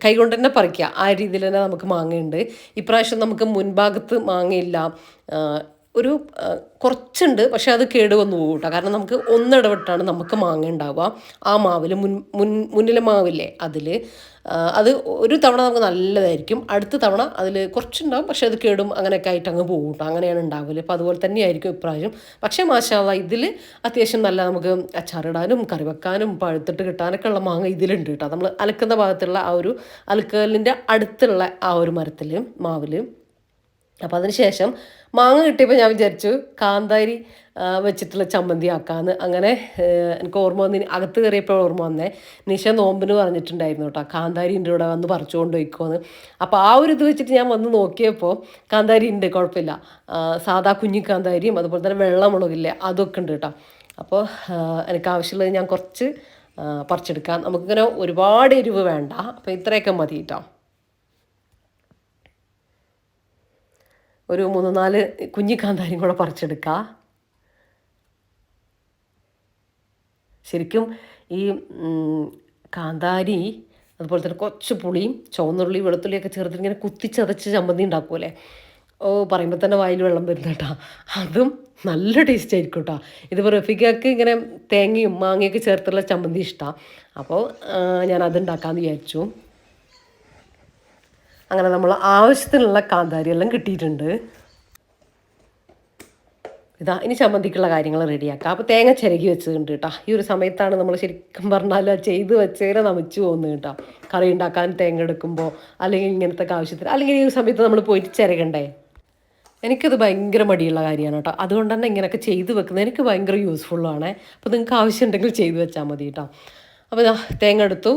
കൈകൊണ്ട് തന്നെ പറിക്കുക. ആ രീതിയിൽ തന്നെ നമുക്ക് മാങ്ങയുണ്ട്. ഇപ്രാവശ്യം നമുക്ക് മുൻഭാഗത്ത് മാങ്ങയില്ല. ആ, ഒരു കുറച്ചുണ്ട്, പക്ഷെ അത് കേടുവന്നു പോകും കേട്ടോ. കാരണം നമുക്ക് ഒന്നിടവിട്ടാണ് നമുക്ക് മാങ്ങ ഉണ്ടാവുക. ആ മാവിൽ മുന്നിലെ മാവില്ലേ അതിൽ അത് ഒരു തവണ നമുക്ക് നല്ലതായിരിക്കും, അടുത്ത തവണ അതിൽ കുറച്ചുണ്ടാവും, പക്ഷെ അത് കേടും അങ്ങനെയൊക്കെ ആയിട്ട് അങ്ങ് പോകും കേട്ടോ. അങ്ങനെയാണ് ഉണ്ടാവില്ല. അപ്പോൾ അതുപോലെ തന്നെയായിരിക്കും ഇപ്രാവശ്യം. പക്ഷേ മാഷാ അല്ലാ ഇതിൽ അത്യാവശ്യം നല്ല നമുക്ക് അച്ചാറിടാനും കറി വെക്കാനും പഴുത്തിട്ട് കിട്ടാനൊക്കെ ഉള്ള മാങ്ങ ഇതിലുണ്ട് കേട്ടോ. നമ്മൾ അലക്കുന്ന ഭാഗത്തുള്ള ആ ഒരു അലക്കലിൻ്റെ അടുത്തുള്ള ആ ഒരു മരത്തിൽ മാവിൽ. അപ്പോൾ അതിന് ശേഷം മാങ്ങ കിട്ടിയപ്പോൾ ഞാൻ വിചാരിച്ചു കാന്താരി വെച്ചിട്ടുള്ള ചമ്മന്തി ആക്കാമെന്ന്. അങ്ങനെ എനിക്ക് ഓർമ്മ വന്ന് അകത്ത് കയറിയപ്പോൾ ഓർമ്മ വന്നേ നിഷ നോമ്പിന് പറഞ്ഞിട്ടുണ്ടായിരുന്നു കേട്ടോ കാന്താരിൻ്റെ ഇവിടെ വന്ന് പറിച്ചുകൊണ്ട് പോയിക്കോന്ന്. അപ്പോൾ ആ ഒരു ഇത് വെച്ചിട്ട് ഞാൻ വന്ന് നോക്കിയപ്പോൾ കാന്താരി ഉണ്ട്, കുഴപ്പമില്ല. സാധാ കുഞ്ഞി കാന്താരിയും അതുപോലെ തന്നെ വെള്ളമുളകില്ലേ അതൊക്കെ ഉണ്ട് കേട്ടോ. അപ്പോൾ എനിക്ക് ആവശ്യമുള്ളത് ഞാൻ കുറച്ച് പറിച്ചെടുക്കാം. നമുക്കിങ്ങനെ ഒരുപാട് എരിവ് വേണ്ട, അപ്പോൾ ഇത്രയൊക്കെ മതി കേട്ടോ. ഒരു 3-4 കുഞ്ഞി കാന്താരിയും കൂടെ പറിച്ചെടുക്കുക. ശരിക്കും ഈ കാന്താരി അതുപോലെ തന്നെ കുറച്ച് പുളിയും ചുവന്നുള്ളി വെളുത്തുള്ളിയൊക്കെ ചേർത്തിട്ട് ഇങ്ങനെ കുത്തിച്ചതച്ച് ചമ്മന്തി ഉണ്ടാക്കുമല്ലേ, ഓ പറയുമ്പോൾ തന്നെ വായിൽ വെള്ളം വരുന്ന കേട്ടോ. അതും നല്ല ടേസ്റ്റ് ആയിരിക്കും കേട്ടോ. ഇതിപ്പോൾ റഫീഖയ്ക്ക് ഇങ്ങനെ തേങ്ങയും മാങ്ങയൊക്കെ ചേർത്തുള്ള ചമ്മന്തി ഇഷ്ടമാണ്. അപ്പോൾ ഞാൻ അതുണ്ടാക്കാമെന്ന് വിചാരിച്ചു. അങ്ങനെ നമ്മൾ ആവശ്യത്തിനുള്ള കാന്താരി എല്ലാം കിട്ടിയിട്ടുണ്ട്. ഇതാ ഇനി ചമ്മന്തിക്കുള്ള കാര്യങ്ങൾ റെഡിയാക്കാം. അപ്പോൾ തേങ്ങ ചിരകി വെച്ചതുണ്ട് കേട്ടോ. ഈ ഒരു സമയത്താണ് നമ്മൾ ശരിക്കും പറഞ്ഞാൽ ചെയ്ത് വെച്ചേരെ നമിച്ചു പോകുന്നത് കേട്ടോ. കറി ഉണ്ടാക്കാൻ തേങ്ങ എടുക്കുമ്പോൾ അല്ലെങ്കിൽ ഇങ്ങനത്തെ ആവശ്യത്തിന്, അല്ലെങ്കിൽ ഈ ഒരു സമയത്ത് നമ്മൾ പോയിട്ട് ചിരകണ്ടേ. എനിക്കത് ഭയങ്കര മടിയുള്ള കാര്യമാണ് കേട്ടോ. അതുകൊണ്ട് തന്നെ ഇങ്ങനെയൊക്കെ ചെയ്ത് വെക്കുന്നത് എനിക്ക് ഭയങ്കര യൂസ്ഫുള്ളാണ്. അപ്പോൾ നിങ്ങൾക്ക് ആവശ്യമുണ്ടെങ്കിൽ ചെയ്ത് വെച്ചാൽ മതി കേട്ടോ. അപ്പോൾ ഇതാ തേങ്ങ എടുത്തു,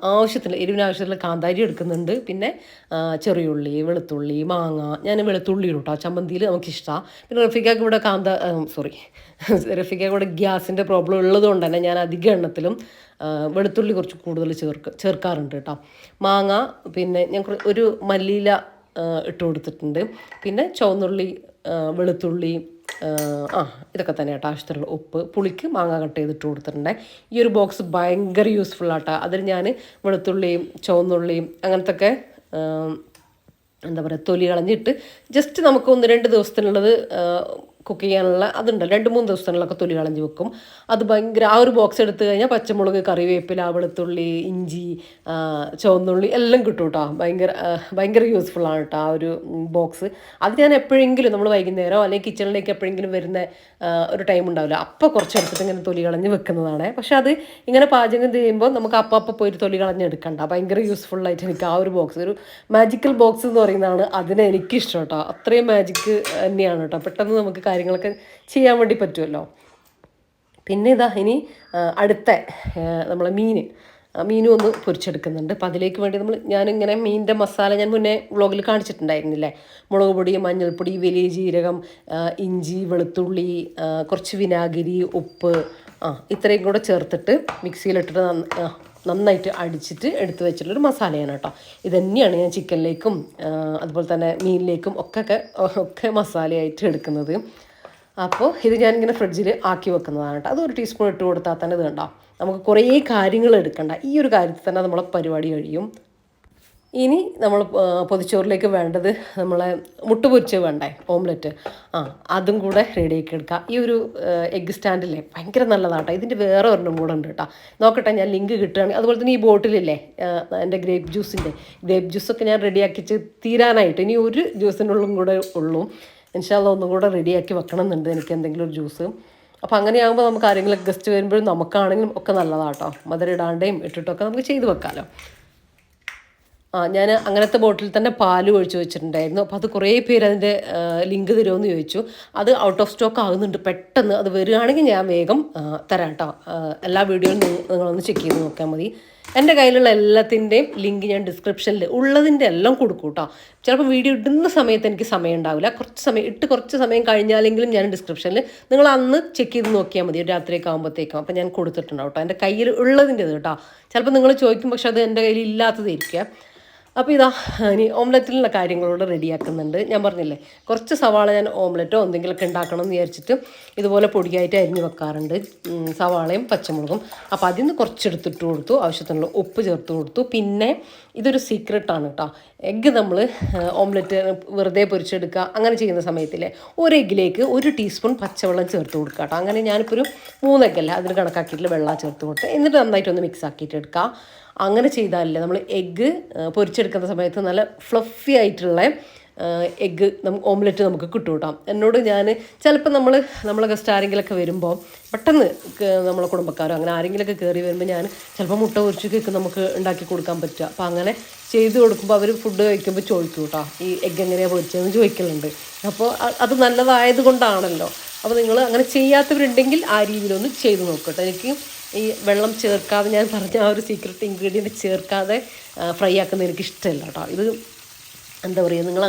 ആവശ്യത്തിന് എരിവിന് ആവശ്യത്തിലുള്ള കാന്താരി എടുക്കുന്നുണ്ട്. പിന്നെ ചെറിയുള്ളി, വെളുത്തുള്ളി, മാങ്ങ. ഞാൻ വെളുത്തുള്ളി ഇടും കേട്ടോ ചമ്മന്തിയിൽ, നമുക്കിഷ്ടമാണ്. പിന്നെ റഫീഖയ്ക്ക് ഇവിടെ റഫീഖയ്ക്ക് ഇവിടെ ഗ്യാസിൻ്റെ പ്രോബ്ലം ഉള്ളത് കൊണ്ട് തന്നെ ഞാൻ അധിക എണ്ണത്തിലും വെളുത്തുള്ളി കുറച്ച് കൂടുതൽ ചേർക്കാറുണ്ട് കേട്ടോ. മാങ്ങ പിന്നെ ഞാൻ ഒരു മല്ലിയില ഇട്ട് കൊടുത്തിട്ടുണ്ട്. പിന്നെ ചുവന്നുള്ളി, വെളുത്തുള്ളി, ഇതൊക്കെ തന്നെ കേട്ടോ. ആവശ്യത്തിനുള്ള ഉപ്പ്, പുളിക്ക് മാങ്ങ കട്ട് ചെയ്തിട്ട് കൊടുത്തിട്ടുണ്ട്. ഈ ഒരു ബോക്സ് ഭയങ്കര യൂസ്ഫുൾ ആട്ടോ. അതിൽ ഞാൻ വെളുത്തുള്ളിയും ചുവന്നുള്ളിയും അങ്ങനത്തെ എന്താ പറയുക തൊലി കളഞ്ഞിട്ട് ജസ്റ്റ് നമുക്ക് 1-2 ദിവസത്തിനുള്ളത് കുക്ക് ചെയ്യാനുള്ള അതുണ്ടല്ലോ, 2-3 ദിവസത്തിനുള്ളൊക്കെ തൊലി കളഞ്ഞ് വെക്കും. അത് ഭയങ്കര ആ ഒരു ബോക്സ് എടുത്തു കഴിഞ്ഞാൽ പച്ചമുളക്, കറിവേപ്പില, വെളുത്തുള്ളി, ഇഞ്ചി, ചുവന്നുള്ളി എല്ലാം കിട്ടും കേട്ടോ. ഭയങ്കര യൂസ്ഫുള്ളാണ് കേട്ടോ ആ ഒരു ബോക്സ്. അത് ഞാൻ എപ്പോഴെങ്കിലും നമ്മൾ വൈകുന്നേരമോ അല്ലെങ്കിൽ കിച്ചണിലേക്ക് എപ്പോഴെങ്കിലും വരുന്ന ഒരു ടൈം ഉണ്ടാവില്ല, അപ്പോൾ കുറച്ചെടുത്തിട്ട് ഇങ്ങനെ തൊലി കളഞ്ഞ് വെക്കുന്നതാണ്. പക്ഷെ അത് ഇങ്ങനെ പാചകം ചെയ്യുമ്പോൾ നമുക്ക് അപ്പം പോയിട്ട് തൊലി കളഞ്ഞെടുക്കണ്ട. ഭയങ്കര യൂസ്ഫുള്ളായിട്ട് എനിക്ക് ആ ഒരു ബോക്സ്, ഒരു മാജിക്കൽ ബോക്സ് എന്ന് പറയുന്നതാണ് അതിനെ എനിക്കിഷ്ടം കേട്ടോ. അത്രയും മാജിക്ക് തന്നെയാണ് കേട്ടോ. പെട്ടെന്ന് നമുക്ക് കാര്യങ്ങളൊക്കെ ചെയ്യാൻ വേണ്ടി പറ്റുമല്ലോ. പിന്നെ ഇതാ ഇനി അടുത്ത നമ്മളെ മീനും ഒന്ന് പൊരിച്ചെടുക്കുന്നുണ്ട്. അപ്പോൾ അതിലേക്ക് വേണ്ടി ഞാനിങ്ങനെ മീനിൻ്റെ മസാല ഞാൻ മുന്നേ വ്ളോഗിൽ കാണിച്ചിട്ടുണ്ടായിരുന്നില്ലേ. മുളക് പൊടി, മഞ്ഞൾപ്പൊടി, വലിയ ജീരകം, ഇഞ്ചി, വെളുത്തുള്ളി, കുറച്ച് വിനാഗിരി, ഉപ്പ്, ഇത്രയും കൂടെ ചേർത്തിട്ട് മിക്സിയിലിട്ടിട്ട് നന്നായിട്ട് അടിച്ചിട്ട് എടുത്ത് വെച്ചിട്ടുള്ളൊരു മസാലയാണ് കേട്ടോ. ഇതുതന്നെയാണ് ഞാൻ ചിക്കനിലേക്കും അതുപോലെ തന്നെ മീനിലേക്കും ഒക്കെ മസാലയായിട്ട് എടുക്കുന്നത്. അപ്പോൾ ഇത് ഞാനിങ്ങനെ ഫ്രിഡ്ജിൽ ആക്കി വെക്കുന്നതാണ് കേട്ടോ. അത് 1 ടീസ്പൂൺ ഇട്ട് കൊടുത്താൽ തന്നെ ഇത് കണ്ടോ, നമുക്ക് കുറേ കാര്യങ്ങൾ എടുക്കണ്ട. ഈ ഒരു കാര്യത്തിൽ തന്നെ നമ്മളെ പരിപാടി കഴിയും. ഇനി നമ്മൾ പൊതിച്ചോറിലേക്ക് വേണ്ടത് നമ്മളെ മുട്ട പൊരിച്ച് വേണ്ടേ, ഓംലെറ്റ്, അതും കൂടെ റെഡിയാക്കി എടുക്കുക. ഈ ഒരു എഗ്ഗ് സ്റ്റാൻഡില്ലേ ഭയങ്കര നല്ലതാട്ടോ. ഇതിൻ്റെ വേറെ ഒരെണ്ണം കൂടെ ഉണ്ട് കേട്ടോ. നോക്കട്ടെ ഞാൻ ലിങ്ക് കിട്ടുകയാണെങ്കിൽ. അതുപോലെ തന്നെ ഈ ബോട്ടിലില്ലേ എൻ്റെ ഗ്രേപ്പ് ജ്യൂസൊക്കെ ഞാൻ റെഡിയാക്കിച്ച് തീരാനായിട്ട് ഇനി ഒരു ജ്യൂസിനുള്ളും കൂടെ ഉള്ളൂ. ഇൻഷാല്ലാ ഒന്നും കൂടെ റെഡിയാക്കി വെക്കണം എന്നുണ്ട് എനിക്ക് എന്തെങ്കിലും ഒരു ജ്യൂസ്. അപ്പോൾ അങ്ങനെയാകുമ്പോൾ നമുക്ക് ആരെങ്കിലും ഗസ്റ്റ് വരുമ്പോഴും നമുക്കാണെങ്കിലും ഒക്കെ നല്ലതാട്ടോ. മധുരം ഇടാണ്ടേയും ഇട്ടിട്ടൊക്കെ നമുക്ക് ചെയ്ത് വെക്കാമല്ലോ. ഞാൻ അങ്ങനത്തെ ബോട്ടിൽ തന്നെ പാൽ ഒഴിച്ച് വെച്ചിട്ടുണ്ടായിരുന്നു. അപ്പോൾ അത് കുറേ പേര് അതിൻ്റെ ലിങ്ക് തരുമെന്ന് ചോദിച്ചു. അത് ഔട്ട് ഓഫ് സ്റ്റോക്ക് ആകുന്നുണ്ട്. പെട്ടെന്ന് അത് വരികയാണെങ്കിൽ ഞാൻ വേഗം തരാം കേട്ടോ. എല്ലാ വീഡിയോയും നിങ്ങളൊന്ന് ചെക്ക് ചെയ്ത് നോക്കിയാൽ മതി. എൻ്റെ കയ്യിലുള്ള എല്ലാത്തിൻ്റെയും ലിങ്ക് ഞാൻ ഡിസ്ക്രിപ്ഷനിൽ ഉള്ളതിൻ്റെ എല്ലാം കൊടുക്കും കേട്ടോ. ചിലപ്പോൾ വീഡിയോ ഇടുന്ന സമയത്ത് എനിക്ക് സമയം ഉണ്ടാവില്ല, കുറച്ച് സമയം കഴിഞ്ഞാലെങ്കിലും ഞാൻ ഡിസ്ക്രിപ്ഷനിൽ നിങ്ങൾ അന്ന് ചെക്ക് ചെയ്ത് നോക്കിയാൽ മതി. രാത്രിയൊക്കെ ആകുമ്പോഴത്തേക്കും അപ്പോൾ ഞാൻ കൊടുത്തിട്ടുണ്ടാവും കേട്ടോ. എൻ്റെ കയ്യിൽ ഉള്ളതിൻ്റെത് കേട്ടോ. ചിലപ്പോൾ നിങ്ങൾ ചോദിക്കും, പക്ഷെ അത് എൻ്റെ കയ്യിൽ ഇല്ലാത്തതായിരിക്കുക. അപ്പോൾ ഇതാ ഇനി ഓംലെറ്റിലുള്ള കാര്യങ്ങളോട് റെഡിയാക്കുന്നുണ്ട്. ഞാൻ പറഞ്ഞില്ലേ കുറച്ച് സവാള ഞാൻ ഓംലെറ്റോ എന്തെങ്കിലുമൊക്കെ ഉണ്ടാക്കണം എന്ന് വിചാരിച്ചിട്ട് ഇതുപോലെ പൊടിയായിട്ട് അരിഞ്ഞ് വെക്കാറുണ്ട്, സവാളയും പച്ചമുളകും. അപ്പോൾ അതിൽ നിന്ന് കുറച്ചെടുത്തിട്ട് കൊടുത്തു, ആവശ്യത്തിനുള്ള ഉപ്പ് ചേർത്ത് കൊടുത്തു. പിന്നെ ഇതൊരു സീക്രട്ടാണ് കേട്ടോ, എഗ്ഗ് നമ്മൾ ഓംലെറ്റ് വെറുതെ പൊരിച്ചെടുക്കുക അങ്ങനെ ചെയ്യുന്ന സമയത്തില്ലേ, ഒരു എഗ്ഗിലേക്ക് 1 ടീസ്പൂൺ പച്ചവെള്ളം ചേർത്ത് കൊടുക്കുക കേട്ടോ. അങ്ങനെ ഞാനിപ്പോൾ ഒരു 3 എഗ്ഗല്ല അതിന് കണക്കാക്കിയിട്ടുള്ള വെള്ളം ചേർത്ത് കൊടുത്ത് എന്നിട്ട് നന്നായിട്ടൊന്ന് മിക്സ് ആക്കിയിട്ട് എടുക്കുക. അങ്ങനെ ചെയ്താലല്ലേ നമ്മൾ എഗ്ഗ് പൊരിച്ചെടുക്കുന്ന സമയത്ത് നല്ല ഫ്ലഫി ആയിട്ടുള്ള എഗ്ഗ് ഓംലെറ്റ് നമുക്ക് കിട്ടും കേട്ടോ. എന്നോട് ഞാൻ ചിലപ്പോൾ നമ്മളെ ഗസ്റ്റ് ആരെങ്കിലുമൊക്കെ വരുമ്പോൾ പെട്ടെന്ന് നമ്മളെ കുടുംബക്കാരോ അങ്ങനെ ആരെങ്കിലുമൊക്കെ കയറി വരുമ്പോൾ ഞാൻ ചിലപ്പോൾ മുട്ട പൊരിച്ച് കേക്ക് നമുക്ക് ഉണ്ടാക്കി കൊടുക്കാൻ പറ്റുക. അപ്പോൾ അങ്ങനെ ചെയ്ത് കൊടുക്കുമ്പോൾ അവർ ഫുഡ് കഴിക്കുമ്പോൾ ചോദിക്കും കേട്ടോ, ഈ എഗ്ഗ് എങ്ങനെയാണ് പൊരിച്ചതെന്ന് ചോദിക്കലുണ്ട്. അപ്പോൾ അത് നല്ലതായത് കൊണ്ടാണല്ലോ. അപ്പോൾ നിങ്ങൾ അങ്ങനെ ചെയ്യാത്തവരുണ്ടെങ്കിൽ ആ രീതിയിലൊന്ന് ചെയ്ത് നോക്കട്ടെ. എനിക്ക് ഈ വെള്ളം ചേർക്കാതെ ഞാൻ പറഞ്ഞ ആ ഒരു സീക്രട്ട് ഇൻഗ്രീഡിയൻറ്റ് ചേർക്കാതെ ഫ്രൈ ആക്കുന്നത് എനിക്ക് ഇഷ്ടമല്ല കേട്ടോ. ഇത് എന്താ പറയുക, നിങ്ങൾ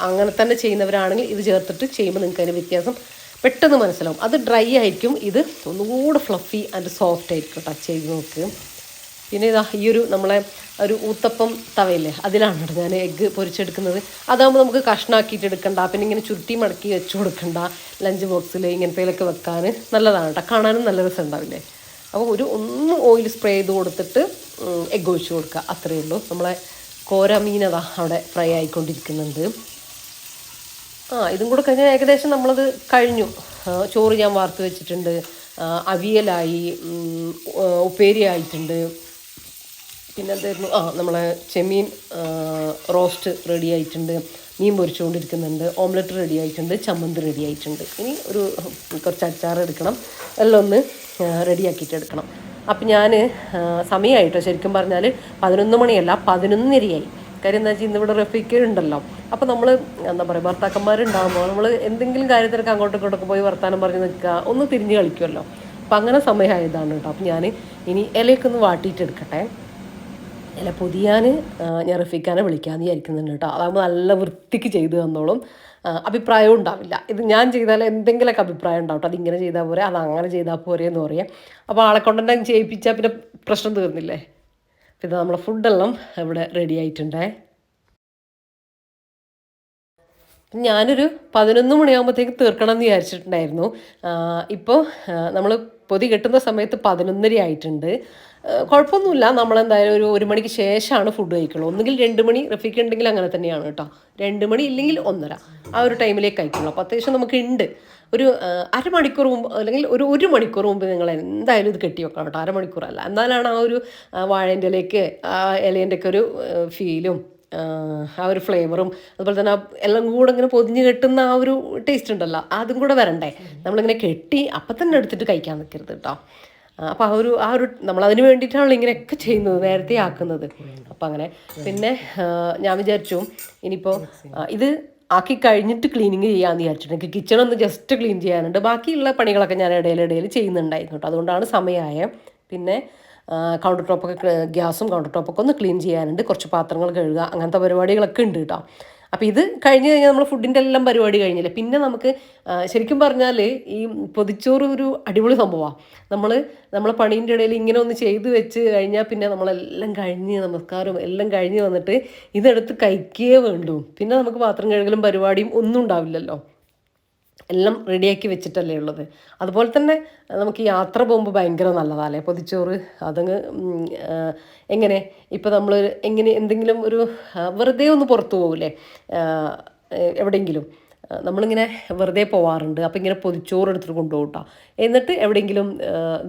അങ്ങനെ തന്നെ ചെയ്യുന്നവരാണെങ്കിൽ ഇത് ചേർത്തിട്ട് ചെയ്യുമ്പോൾ നിങ്ങൾക്ക് അതിൻ്റെ വ്യത്യാസം പെട്ടെന്ന് മനസ്സിലാവും. അത് ഡ്രൈ ആയിരിക്കും, ഇത് ഒന്നുകൂടെ ഫ്ലഫി ആൻഡ് സോഫ്റ്റ് ആയിരിക്കും കേട്ടോ. ചെയ്ത് നോക്ക്. പിന്നെ ഇതാ ഈ നമ്മളെ ഒരു ഊത്തപ്പം തവയില്ലേ അതിലാണ് കേട്ടോ ഞാൻ എഗ്ഗ് പൊരിച്ചെടുക്കുന്നത്. അതാകുമ്പോൾ നമുക്ക് കഷ്ണാക്കിയിട്ട് എടുക്കണ്ട, പിന്നെ ഇങ്ങനെ ചുരുട്ടി മടക്കി വെച്ച് കൊടുക്കണ്ട. ലഞ്ച് ബോക്സിൽ ഇങ്ങനത്തേലൊക്കെ വെക്കാൻ നല്ലതാണ് കേട്ടോ, കാണാനും നല്ല രസം ഉണ്ടാവില്ലേ. അപ്പോൾ ഒന്ന് ഓയിൽ സ്പ്രേ ചെയ്ത് കൊടുത്തിട്ട് എഗ്ഗ് ഒഴിച്ച് കൊടുക്കുക, അത്രയേ ഉള്ളൂ. നമ്മളെ കോര മീനതാ അവിടെ ഫ്രൈ ആയിക്കൊണ്ടിരിക്കുന്നുണ്ട്. ഇതും കൂടെ കഴിഞ്ഞാൽ ഏകദേശം നമ്മളത് കഴിഞ്ഞു. ചോറ് ഞാൻ വാർത്ത് വെച്ചിട്ടുണ്ട്, അവിയലായി, ഉപ്പേരി ആയിട്ടുണ്ട്. പിന്നെ എന്തായിരുന്നു, നമ്മളെ ചെമ്മീൻ റോസ്റ്റ് റെഡി ആയിട്ടുണ്ട്, മീൻ പൊരിച്ചുകൊണ്ടിരിക്കുന്നുണ്ട്, ഓംലെറ്റ് റെഡി ആയിട്ടുണ്ട്, ചമ്മന്തി റെഡി ആയിട്ടുണ്ട്. ഇനി കുറച്ച് അച്ചാർ എടുക്കണം, എല്ലാം ഒന്ന് റെഡിയാക്കിയിട്ട് എടുക്കണം. അപ്പം ഞാൻ സമയമായിട്ടോ ശരിക്കും പറഞ്ഞാൽ 11 മണിയല്ല 11:30 കാര്യം എന്താ വെച്ചാൽ ഇന്നിവിടെ റഫീക്ക് ഉണ്ടല്ലോ. അപ്പോൾ നമ്മൾ എന്താ പറയുക, ഭർത്താക്കന്മാരുണ്ടാകുമ്പോൾ നമ്മൾ എന്തെങ്കിലും കാര്യത്തിനൊക്കെ അങ്ങോട്ടും ഇങ്ങോട്ടൊക്കെ പോയി വർത്താനം പറഞ്ഞ് നിൽക്കുക, ഒന്ന് തിരിഞ്ഞ് കളിക്കുമല്ലോ. അപ്പം അങ്ങനെ സമയമായതാണ് കേട്ടോ. അപ്പം ഞാൻ ഇനി ഇലയൊക്കെ ഒന്ന് വാട്ടിയിട്ടെടുക്കട്ടെ. ഇല പൊതിയാൻ ഞാൻ റഫീഖാനെ വിളിക്കാമെന്ന് വിചാരിക്കുന്നുണ്ട് കേട്ടോ. അതാകുമ്പോൾ നല്ല വൃത്തിക്ക് ചെയ്ത് തന്നോളും, അഭിപ്രായവും ഉണ്ടാവില്ല. ഇത് ഞാൻ ചെയ്താൽ എന്തെങ്കിലുമൊക്കെ അഭിപ്രായം ഉണ്ടാവും കേട്ടോ. അതിങ്ങനെ ചെയ്താൽ പോരെ, അതങ്ങനെ ചെയ്താൽ പോരെ എന്ന് പറയാം. അപ്പോൾ ആളെ കൊണ്ടുതന്നെ ചെയ്യിപ്പിച്ചാൽ പിന്നെ പ്രശ്നം തീർന്നില്ലേ. പിന്നെ നമ്മളെ ഫുഡെല്ലാം ഇവിടെ റെഡി ആയിട്ടുണ്ടേ. ഞാനൊരു 11 മണിയാകുമ്പോഴത്തേക്ക് തീർക്കണം എന്ന് വിചാരിച്ചിട്ടുണ്ടായിരുന്നു. ഇപ്പോൾ നമ്മൾ പൊതി കെട്ടുന്ന സമയത്ത് 11:30 ആയിട്ടുണ്ട്. കുഴപ്പമൊന്നുമില്ല, നമ്മളെന്തായാലും 1 മണിക്ക് ശേഷമാണ് ഫുഡ് കഴിക്കുള്ളൂ. ഒന്നുകിൽ 2 മണി, റഫീക്ക് ഉണ്ടെങ്കിൽ അങ്ങനെ തന്നെയാണ് കേട്ടോ. 2 മണി ഇല്ലെങ്കിൽ 1:30 ആ ഒരു ടൈമിലേക്ക് കഴിക്കുള്ളൂ. അപ്പോൾ അത്യാവശ്യം നമുക്ക് ഉണ്ട്. ഒരു അരമണിക്കൂർ മുമ്പ് അല്ലെങ്കിൽ ഒരു മണിക്കൂർ മുമ്പ് നിങ്ങൾ എന്തായാലും ഇത് കെട്ടി വെക്കണം കേട്ടോ. അരമണിക്കൂറല്ല, എന്നാലാണ് ആ ഒരു വാഴേൻ്റെ ഇലയ്ക്ക് ഇലേൻ്റെ ഒക്കെ ഒരു ഫീലും ആ ഒരു ഫ്ലേവറും അതുപോലെ തന്നെ എല്ലാം കൂടെ ഇങ്ങനെ പൊതിഞ്ഞ് കെട്ടുന്ന ആ ഒരു ടേസ്റ്റ് ഉണ്ടല്ലോ, അതും കൂടെ വരണ്ടേ. നമ്മളിങ്ങനെ കെട്ടി അപ്പം തന്നെ എടുത്തിട്ട് കഴിക്കാൻ നിൽക്കരുത് കേട്ടോ. അപ്പോൾ ആ ഒരു നമ്മളതിന് വേണ്ടിയിട്ടാണല്ലോ ഇങ്ങനെയൊക്കെ ചെയ്യുന്നത്, നേരത്തെ ആക്കുന്നത്. അപ്പം അങ്ങനെ പിന്നെ ഞാൻ വിചാരിച്ചു ഇനിയിപ്പോൾ ഇത് ആക്കി കഴിഞ്ഞിട്ട് ക്ലീനിങ് ചെയ്യാമെന്ന് വിചാരിച്ചിട്ട്. എനിക്ക് കിച്ചണൊന്ന് ജസ്റ്റ് ക്ലീൻ ചെയ്യാനുണ്ട്, ബാക്കിയുള്ള പണികളൊക്കെ ഞാൻ ഇടയിൽ ചെയ്യുന്നുണ്ടായിരുന്നു കേട്ടോ. അതുകൊണ്ടാണ് സമയമായത്. പിന്നെ കൗണ്ടർ ടോപ്പൊക്കെ, ഗ്യാസും കൗണ്ടർ ടോപ്പൊക്കെ ഒന്ന് ക്ലീൻ ചെയ്യാനുണ്ട്, കുറച്ച് പാത്രങ്ങൾ കഴുകുക, അങ്ങനത്തെ പരിപാടികളൊക്കെ ഉണ്ട് കേട്ടോ. അപ്പോൾ ഇത് കഴിഞ്ഞ് കഴിഞ്ഞാൽ നമ്മൾ ഫുഡിൻ്റെ എല്ലാം പരിപാടി കഴിഞ്ഞില്ലേ. പിന്നെ നമുക്ക് ശരിക്കും പറഞ്ഞാൽ ഈ പൊതിച്ചോറ് ഒരു അടിപൊളി സംഭവമാണ്. നമ്മളെ പണീൻ്റെ ഇടയിൽ ഇങ്ങനെ ഒന്ന് ചെയ്ത് വെച്ച് കഴിഞ്ഞാൽ പിന്നെ നമ്മളെല്ലാം കഴിഞ്ഞ് നമസ്കാരം എല്ലാം കഴിഞ്ഞ് വന്നിട്ട് ഇതെടുത്ത് കഴിക്കുകയേ വേണ്ടൂ. പിന്നെ നമുക്ക് പാത്രം കഴുകലും പരിപാടിയും ഒന്നും ഉണ്ടാവില്ലല്ലോ, എല്ലാം റെഡിയാക്കി വെച്ചിട്ടല്ലേ ഉള്ളത്. അതുപോലെ തന്നെ നമുക്ക് യാത്ര പോകുമ്പോൾ ഭയങ്കര നല്ലതല്ലേ പൊതിച്ചോറ്. അതങ്ങ് എങ്ങനെ ഇപ്പോൾ നമ്മൾ എന്തെങ്കിലും ഒരു വെറുതെ ഒന്ന് പുറത്തു പോകില്ലേ എവിടെയെങ്കിലും, നമ്മളിങ്ങനെ വെറുതെ പോവാറുണ്ട്. അപ്പോൾ ഇങ്ങനെ പൊതിച്ചോറ് എടുത്തിട്ട് കൊണ്ടുപോകും കേട്ടോ. എന്നിട്ട് എവിടെയെങ്കിലും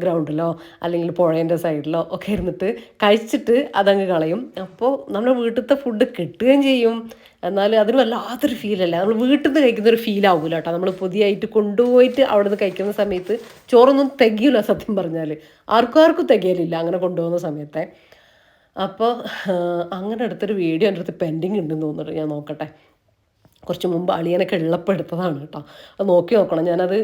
ഗ്രൗണ്ടിലോ അല്ലെങ്കിൽ പുഴേൻ്റെ സൈഡിലോ ഒക്കെ ഇരുന്നിട്ട് കഴിച്ചിട്ട് അതങ്ങ് കളയും. അപ്പോൾ നമ്മുടെ വീട്ടിലത്തെ ഫുഡ് കിട്ടുകയും ചെയ്യും, എന്നാൽ അതിന് വല്ലാത്തൊരു ഫീലല്ല. നമ്മൾ വീട്ടിൽ നിന്ന് കഴിക്കുന്നൊരു ഫീലാവില്ല കേട്ടോ. നമ്മൾ പൊതിയായിട്ട് കൊണ്ടുപോയിട്ട് അവിടെ നിന്ന് കഴിക്കുന്ന സമയത്ത് ചോറൊന്നും തികയില്ല സത്യം പറഞ്ഞാൽ. ആർക്കും തികയലില്ല അങ്ങനെ കൊണ്ടുപോകുന്ന സമയത്തെ. അപ്പോൾ അങ്ങനെ എടുത്തൊരു വീഡിയോ എൻ്റെ അടുത്ത് പെൻഡിങ് ഉണ്ടെന്ന് തോന്നുന്നുണ്ട്, ഞാൻ നോക്കട്ടെ. കുറച്ച് മുമ്പ് അളിയനൊക്കെ ഉള്ളപ്പോൾ എടുത്തതാണ് കേട്ടോ. അത് നോക്കണം. ഞാനത്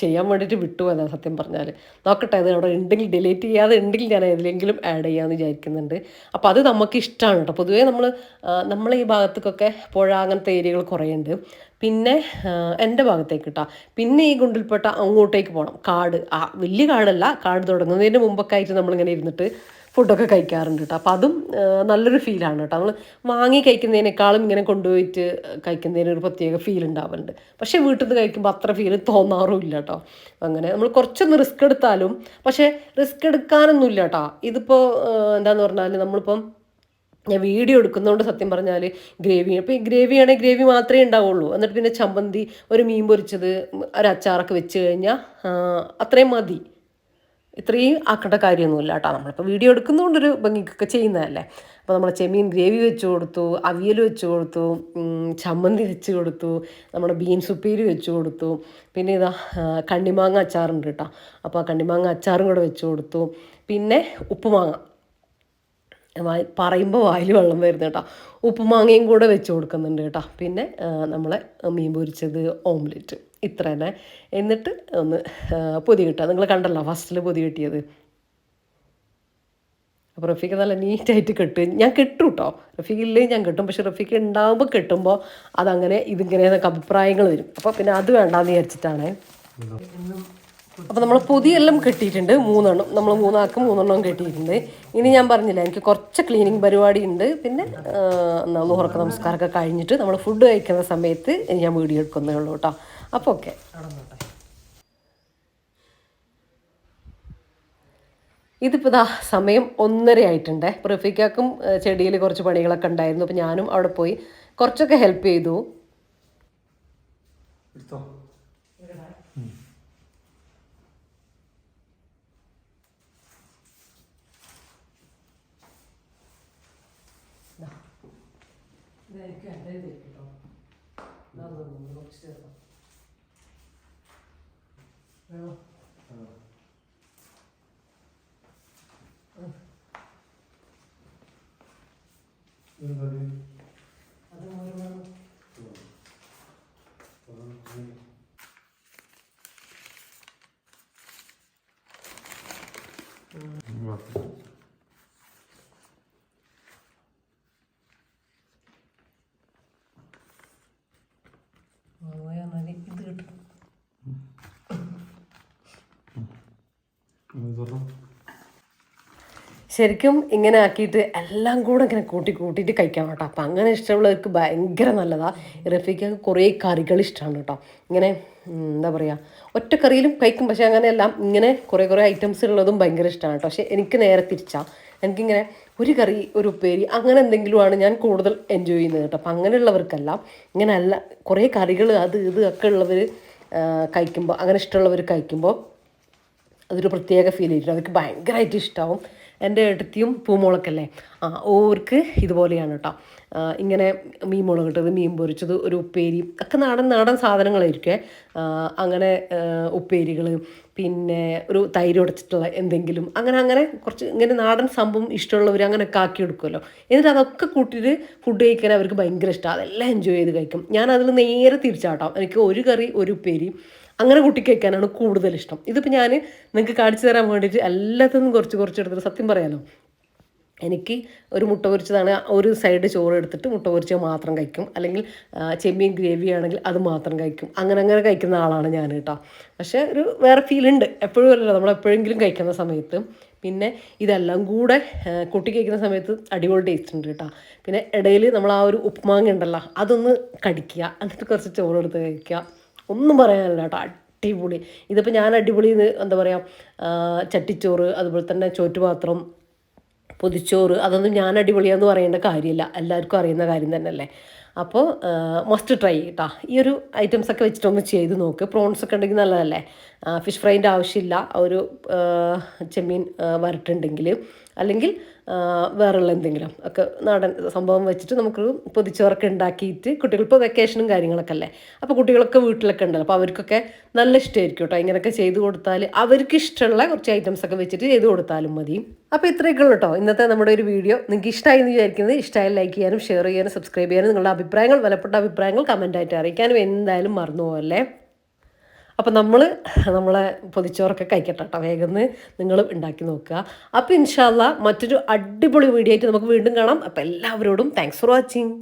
ചെയ്യാൻ വേണ്ടിയിട്ട് വിട്ടുപോയതാണ് സത്യം പറഞ്ഞാൽ. നോക്കട്ടെ, അത് അവിടെ ഉണ്ടെങ്കിൽ ഡിലീറ്റ് ചെയ്യാതെ ഉണ്ടെങ്കിൽ ഞാൻ ഏതിലെങ്കിലും ആഡ് ചെയ്യാമെന്ന് വിചാരിക്കുന്നുണ്ട്. അപ്പോൾ അത് നമുക്ക് ഇഷ്ടമാണ് കേട്ടോ. പൊതുവേ നമ്മളെ ഈ ഭാഗത്തേക്കൊക്കെ പുഴ അങ്ങനത്തെ ഏരിയകൾ കുറേ ഉണ്ട്. പിന്നെ എൻ്റെ ഭാഗത്തേക്ക് കേട്ടോ. പിന്നെ ഈ ഗുണ്ടിൽപ്പെട്ട അങ്ങോട്ടേക്ക് പോകണം. കാട്, വലിയ കാടല്ല, കാട് തുടങ്ങുന്നതിന് മുമ്പൊക്കെ ആയിട്ട് നമ്മളിങ്ങനെ ഇരുന്നിട്ട് ഫുഡൊക്കെ കഴിക്കാറുണ്ട് കേട്ടോ. അപ്പോൾ അതും നല്ലൊരു ഫീലാണ് കേട്ടോ. നമ്മൾ വാങ്ങി കഴിക്കുന്നതിനേക്കാളും ഇങ്ങനെ കൊണ്ടുപോയിട്ട് കഴിക്കുന്നതിന് ഒരു പ്രത്യേക ഫീൽ ഉണ്ടാവുന്നുണ്ട്. പക്ഷേ വീട്ടിൽ നിന്ന് കഴിക്കുമ്പോൾ അത്ര ഫീൽ തോന്നാറുമില്ല കേട്ടോ. അങ്ങനെ നമ്മൾ കുറച്ചൊന്ന് റിസ്ക് എടുത്താലും, പക്ഷേ റിസ്ക് എടുക്കാനൊന്നുമില്ല കേട്ടോ. ഇതിപ്പോൾ എന്താന്ന് പറഞ്ഞാൽ നമ്മളിപ്പം ഞാൻ വീഡിയോ എടുക്കുന്നതുകൊണ്ട് സത്യം പറഞ്ഞാൽ ഗ്രേവി, ഇപ്പോൾ ഈ ഗ്രേവി ആണെങ്കിൽ ഗ്രേവി മാത്രമേ ഉണ്ടാവുള്ളൂ. എന്നിട്ട് പിന്നെ ചമ്മന്തി, ഒരു മീൻ പൊരിച്ചത്, ഒരു അച്ചാറൊക്കെ വെച്ച് കഴിഞ്ഞാൽ അത്രയും മതി. ഇത്രയും ആക്കേണ്ട കാര്യമൊന്നുമില്ല കേട്ടോ. നമ്മളിപ്പോൾ വീഡിയോ എടുക്കുന്നതുകൊണ്ടൊരു ഭംഗിക്കൊക്കെ ചെയ്യുന്നതല്ലേ. അപ്പോൾ നമ്മൾ ചെമ്മീൻ ഗ്രേവി വെച്ച് കൊടുത്തു, അവിയൽ വെച്ച് കൊടുത്തു, ചമ്മന്തി വെച്ച് കൊടുത്തു, നമ്മുടെ ബീൻസ് ഉപ്പേരി വെച്ച് കൊടുത്തു, പിന്നെ ഇതാ കണ്ണിമാങ്ങ അച്ചാറുണ്ട് കേട്ടോ. അപ്പോൾ ആ കണ്ണിമാങ്ങ അച്ചാറും കൂടെ വെച്ച് കൊടുത്തു. പിന്നെ ഉപ്പുമാങ്ങ, പറയുമ്പോൾ വായിൽ വെള്ളം വരുന്നു കേട്ടോ. ഉപ്പുമാങ്ങയും കൂടെ വെച്ച് കൊടുക്കുന്നുണ്ട് കേട്ടോ. പിന്നെ നമ്മളെ മീൻ പൊരിച്ചത്, ഓംലെറ്റ്, ഇത്ര തന്നെ. എന്നിട്ട് ഒന്ന് പൊതി കിട്ടുക. നിങ്ങൾ കണ്ടല്ലോ ഫസ്റ്റിൽ പൊതി കിട്ടിയത്. അപ്പോൾ റഫീക്ക് നല്ല നീറ്റായിട്ട് കെട്ടും. ഞാൻ കെട്ടും കേട്ടോ. റഫീക്കില്ലേ ഞാൻ കെട്ടും. പക്ഷെ റഫീക്ക് ഉണ്ടാകുമ്പോൾ കെട്ടുമ്പോൾ അതങ്ങനെ ഇതിങ്ങനെ എന്നൊക്കെ അഭിപ്രായങ്ങൾ വരും. അപ്പോൾ പിന്നെ അത് വേണ്ടാന്ന് വിചാരിച്ചിട്ടാണ്. അപ്പോൾ നമ്മൾ പൊതിയെല്ലാം കെട്ടിയിട്ടുണ്ട്, 3 എണ്ണം. നമ്മൾ 3 ആൾക്ക് 3 എണ്ണം കെട്ടിയിട്ടുണ്ട്. ഇനി ഞാൻ പറഞ്ഞില്ല, എനിക്ക് കുറച്ച് ക്ലീനിങ് പരിപാടി ഉണ്ട്. പിന്നെ ളുഹറൊക്കെ നമസ്കാരമൊക്കെ കഴിഞ്ഞിട്ട് നമ്മൾ ഫുഡ് കഴിക്കുന്ന സമയത്ത് ഞാൻ വീഡിയോ എടുക്കുന്നേ ഉള്ളൂ കേട്ടോ. അപ്പോൾ ഓക്കെ. ഇതിപ്പോൾ ഇതാ സമയം 1:30 ആയിട്ടുണ്ട്. അപ്പോൾ റഫീക്കാക്കും ചെടിയിൽ കുറച്ച് പണികളൊക്കെ ഉണ്ടായിരുന്നു. അപ്പോൾ ഞാനും അവിടെ പോയി കുറച്ചൊക്കെ ഹെൽപ്പ് ചെയ്തു. ശരിക്കും ഇങ്ങനെ ആക്കിയിട്ട് എല്ലാം കൂടെ ഇങ്ങനെ കൂട്ടിയിട്ട് കഴിക്കാൻ കേട്ടോ. അപ്പം അങ്ങനെ ഇഷ്ടമുള്ളവർക്ക് ഭയങ്കര നല്ലതാണ്. റഫീഖക്ക് കുറേ കറികൾ ഇഷ്ടമാണ് കേട്ടോ. ഇങ്ങനെ എന്താ പറയുക, ഒറ്റ കറിയിലും കഴിക്കും. പക്ഷേ അങ്ങനെയെല്ലാം ഇങ്ങനെ കുറേ ഐറ്റംസ് ഉള്ളതും ഭയങ്കര ഇഷ്ടമാണ് കേട്ടോ. പക്ഷേ എനിക്ക് നേരെ തിരിച്ചാണ്. എനിക്കിങ്ങനെ ഒരു കറി, ഒരു ഉപ്പേരി, അങ്ങനെ എന്തെങ്കിലുമാണ് ഞാൻ കൂടുതൽ എൻജോയ് ചെയ്യുന്നത് കേട്ടോ. അപ്പം അങ്ങനെയുള്ളവർക്കെല്ലാം ഇങ്ങനെയല്ല, കുറേ കറികൾ അത് ഇത് ഒക്കെ ഉള്ളവർ കഴിക്കുമ്പോൾ, അങ്ങനെ ഇഷ്ടമുള്ളവർ കഴിക്കുമ്പോൾ അതൊരു പ്രത്യേക ഫീൽ ചെയ്തിട്ട് അവർക്ക് ഭയങ്കരമായിട്ട് ഇഷ്ടമാവും. എൻ്റെ ഏട്ടത്തിയും പൂമുളക്കല്ലേ, ഓർക്ക് ഇതുപോലെയാണ് കേട്ടോ. ഇങ്ങനെ മീൻ മുളകിട്ടത്, മീൻ പൊരിച്ചത്, ഒരു ഉപ്പേരി ഒക്കെ നാടൻ സാധനങ്ങളായിരിക്കും. അങ്ങനെ ഉപ്പേരികൾ, പിന്നെ ഒരു തൈര് ഉടച്ചിട്ടുള്ള എന്തെങ്കിലും, അങ്ങനെ കുറച്ച് ഇങ്ങനെ നാടൻ സംഭവം ഇഷ്ടമുള്ളവർ അങ്ങനെയൊക്കെ ആക്കി എടുക്കുമല്ലോ. എന്നിട്ട് അതൊക്കെ കൂട്ടിയിട്ട് ഫുഡ് കഴിക്കാൻ അവർക്ക് ഭയങ്കര ഇഷ്ടമാണ്. അതെല്ലാം എൻജോയ് ചെയ്ത് കഴിക്കും. ഞാൻ അതിൽ നേരെ തിരിച്ചാട്ടോ. എനിക്ക് ഒരു കറി, ഒരു ഉപ്പേരി അങ്ങനെ കൂട്ടി കഴിക്കാനാണ് കൂടുതൽ ഇഷ്ടം. ഇതിപ്പോൾ ഞാൻ നിങ്ങൾക്ക് കാണിച്ചു തരാൻ വേണ്ടിയിട്ട് എല്ലാത്തിനും കുറച്ച് എടുത്തിട്ട് സത്യം പറയാമല്ലോ, എനിക്ക് ഒരു മുട്ട പൊരിച്ചതാണ്, ഒരു സൈഡ് ചോറ് എടുത്തിട്ട് മുട്ട പൊരിച്ചത് മാത്രം കഴിക്കും. അല്ലെങ്കിൽ ചെമ്മീൻ ഗ്രേവി ആണെങ്കിൽ അത് മാത്രം കഴിക്കും. അങ്ങനെ കഴിക്കുന്ന ആളാണ് ഞാൻ കേട്ടോ. പക്ഷേ ഒരു വേറെ ഫീലുണ്ട്. എപ്പോഴും അല്ലല്ലോ, നമ്മളെപ്പോഴെങ്കിലും കഴിക്കുന്ന സമയത്ത്. പിന്നെ ഇതെല്ലാം കൂടെ കൂട്ടി കഴിക്കുന്ന സമയത്ത് അടിപൊളി ടേസ്റ്റ് ഉണ്ട് കേട്ടോ. പിന്നെ ഇടയിൽ നമ്മൾ ആ ഒരു ഉപ്പുമാങ്ങ ഉണ്ടല്ലോ, അതൊന്ന് കടിക്കുക, എന്നിട്ട് കുറച്ച് ചോറ് എടുത്ത് കഴിക്കുക. ഒന്നും പറയാനില്ല കേട്ടോ, അടിപൊളി. ഇതിപ്പോൾ ഞാൻ അടിപൊളി എന്താ പറയുക, ചട്ടിച്ചോറ്, അതുപോലെ തന്നെ ചോറ്റുപാത്രം, പൊതിച്ചോറ്, അതൊന്നും ഞാൻ അടിപൊളിയാന്ന് പറയേണ്ട കാര്യമില്ല, എല്ലാവർക്കും അറിയുന്ന കാര്യം തന്നെയല്ലേ. അപ്പോൾ മസ്റ്റ് ട്രൈ കേട്ടോ. ഈ ഒരു ഐറ്റംസൊക്കെ വെച്ചിട്ടൊന്ന് ചെയ്ത് നോക്ക്. പ്രോൺസ് ഒക്കെ ഉണ്ടെങ്കിൽ നല്ലതല്ലേ. ഫിഷ് ഫ്രൈൻ്റെ ആവശ്യമില്ല, ഒരു ചെമ്മീൻ വരട്ടുണ്ടെങ്കിൽ, അല്ലെങ്കിൽ വേറെയുള്ള എന്തെങ്കിലും ഒക്കെ നാടൻ സംഭവം വെച്ചിട്ട് നമുക്ക് പൊതിച്ചോറൊക്കെ ഉണ്ടാക്കിയിട്ട്, കുട്ടികളിപ്പോൾ വെക്കേഷനും കാര്യങ്ങളൊക്കെ അല്ലേ, അപ്പോൾ കുട്ടികളൊക്കെ വീട്ടിലൊക്കെ ഉണ്ടല്ലോ, അപ്പോൾ അവർക്കൊക്കെ നല്ല ഇഷ്ടമായിരിക്കും കേട്ടോ. ഇങ്ങനെയൊക്കെ ചെയ്ത് കൊടുത്താൽ അവർക്ക് ഇഷ്ടമുള്ള കുറച്ച് ഐറ്റംസൊക്കെ വെച്ചിട്ട് ചെയ്ത് കൊടുത്താലും മതി. അപ്പോൾ ഇത്രയൊക്കെ ഉള്ളൂ കേട്ടോ ഇന്നത്തെ നമ്മുടെ ഒരു വീഡിയോ. നിങ്ങൾക്ക് ഇഷ്ടമായി എന്ന് വിചാരിക്കുന്നത്. ഇഷ്ടമായി ലൈക്ക് ചെയ്യാനും ഷെയർ ചെയ്യാനും സബ്സ്ക്രൈബ് ചെയ്യാനും നിങ്ങളുടെ അഭിപ്രായങ്ങൾ, വിലപ്പെട്ട അഭിപ്രായങ്ങൾ കമൻറ്റായിട്ട് അറിയിക്കാനും എന്തായാലും മറന്നു പോകല്ലേ. അപ്പോൾ നമ്മളെ പൊതിച്ചോറൊക്കെ കഴിക്കട്ടെ കേട്ടോ. വേഗം നിങ്ങളും ഉണ്ടാക്കി നോക്കുക. അപ്പോൾ ഇൻഷാ അല്ലാഹ് മറ്റൊരു അടിപൊളി വീഡിയോ ആയിട്ട് നമുക്ക് വീണ്ടും കാണാം. അപ്പോൾ എല്ലാവരോടും താങ്ക്സ് ഫോർ വാച്ചിങ്.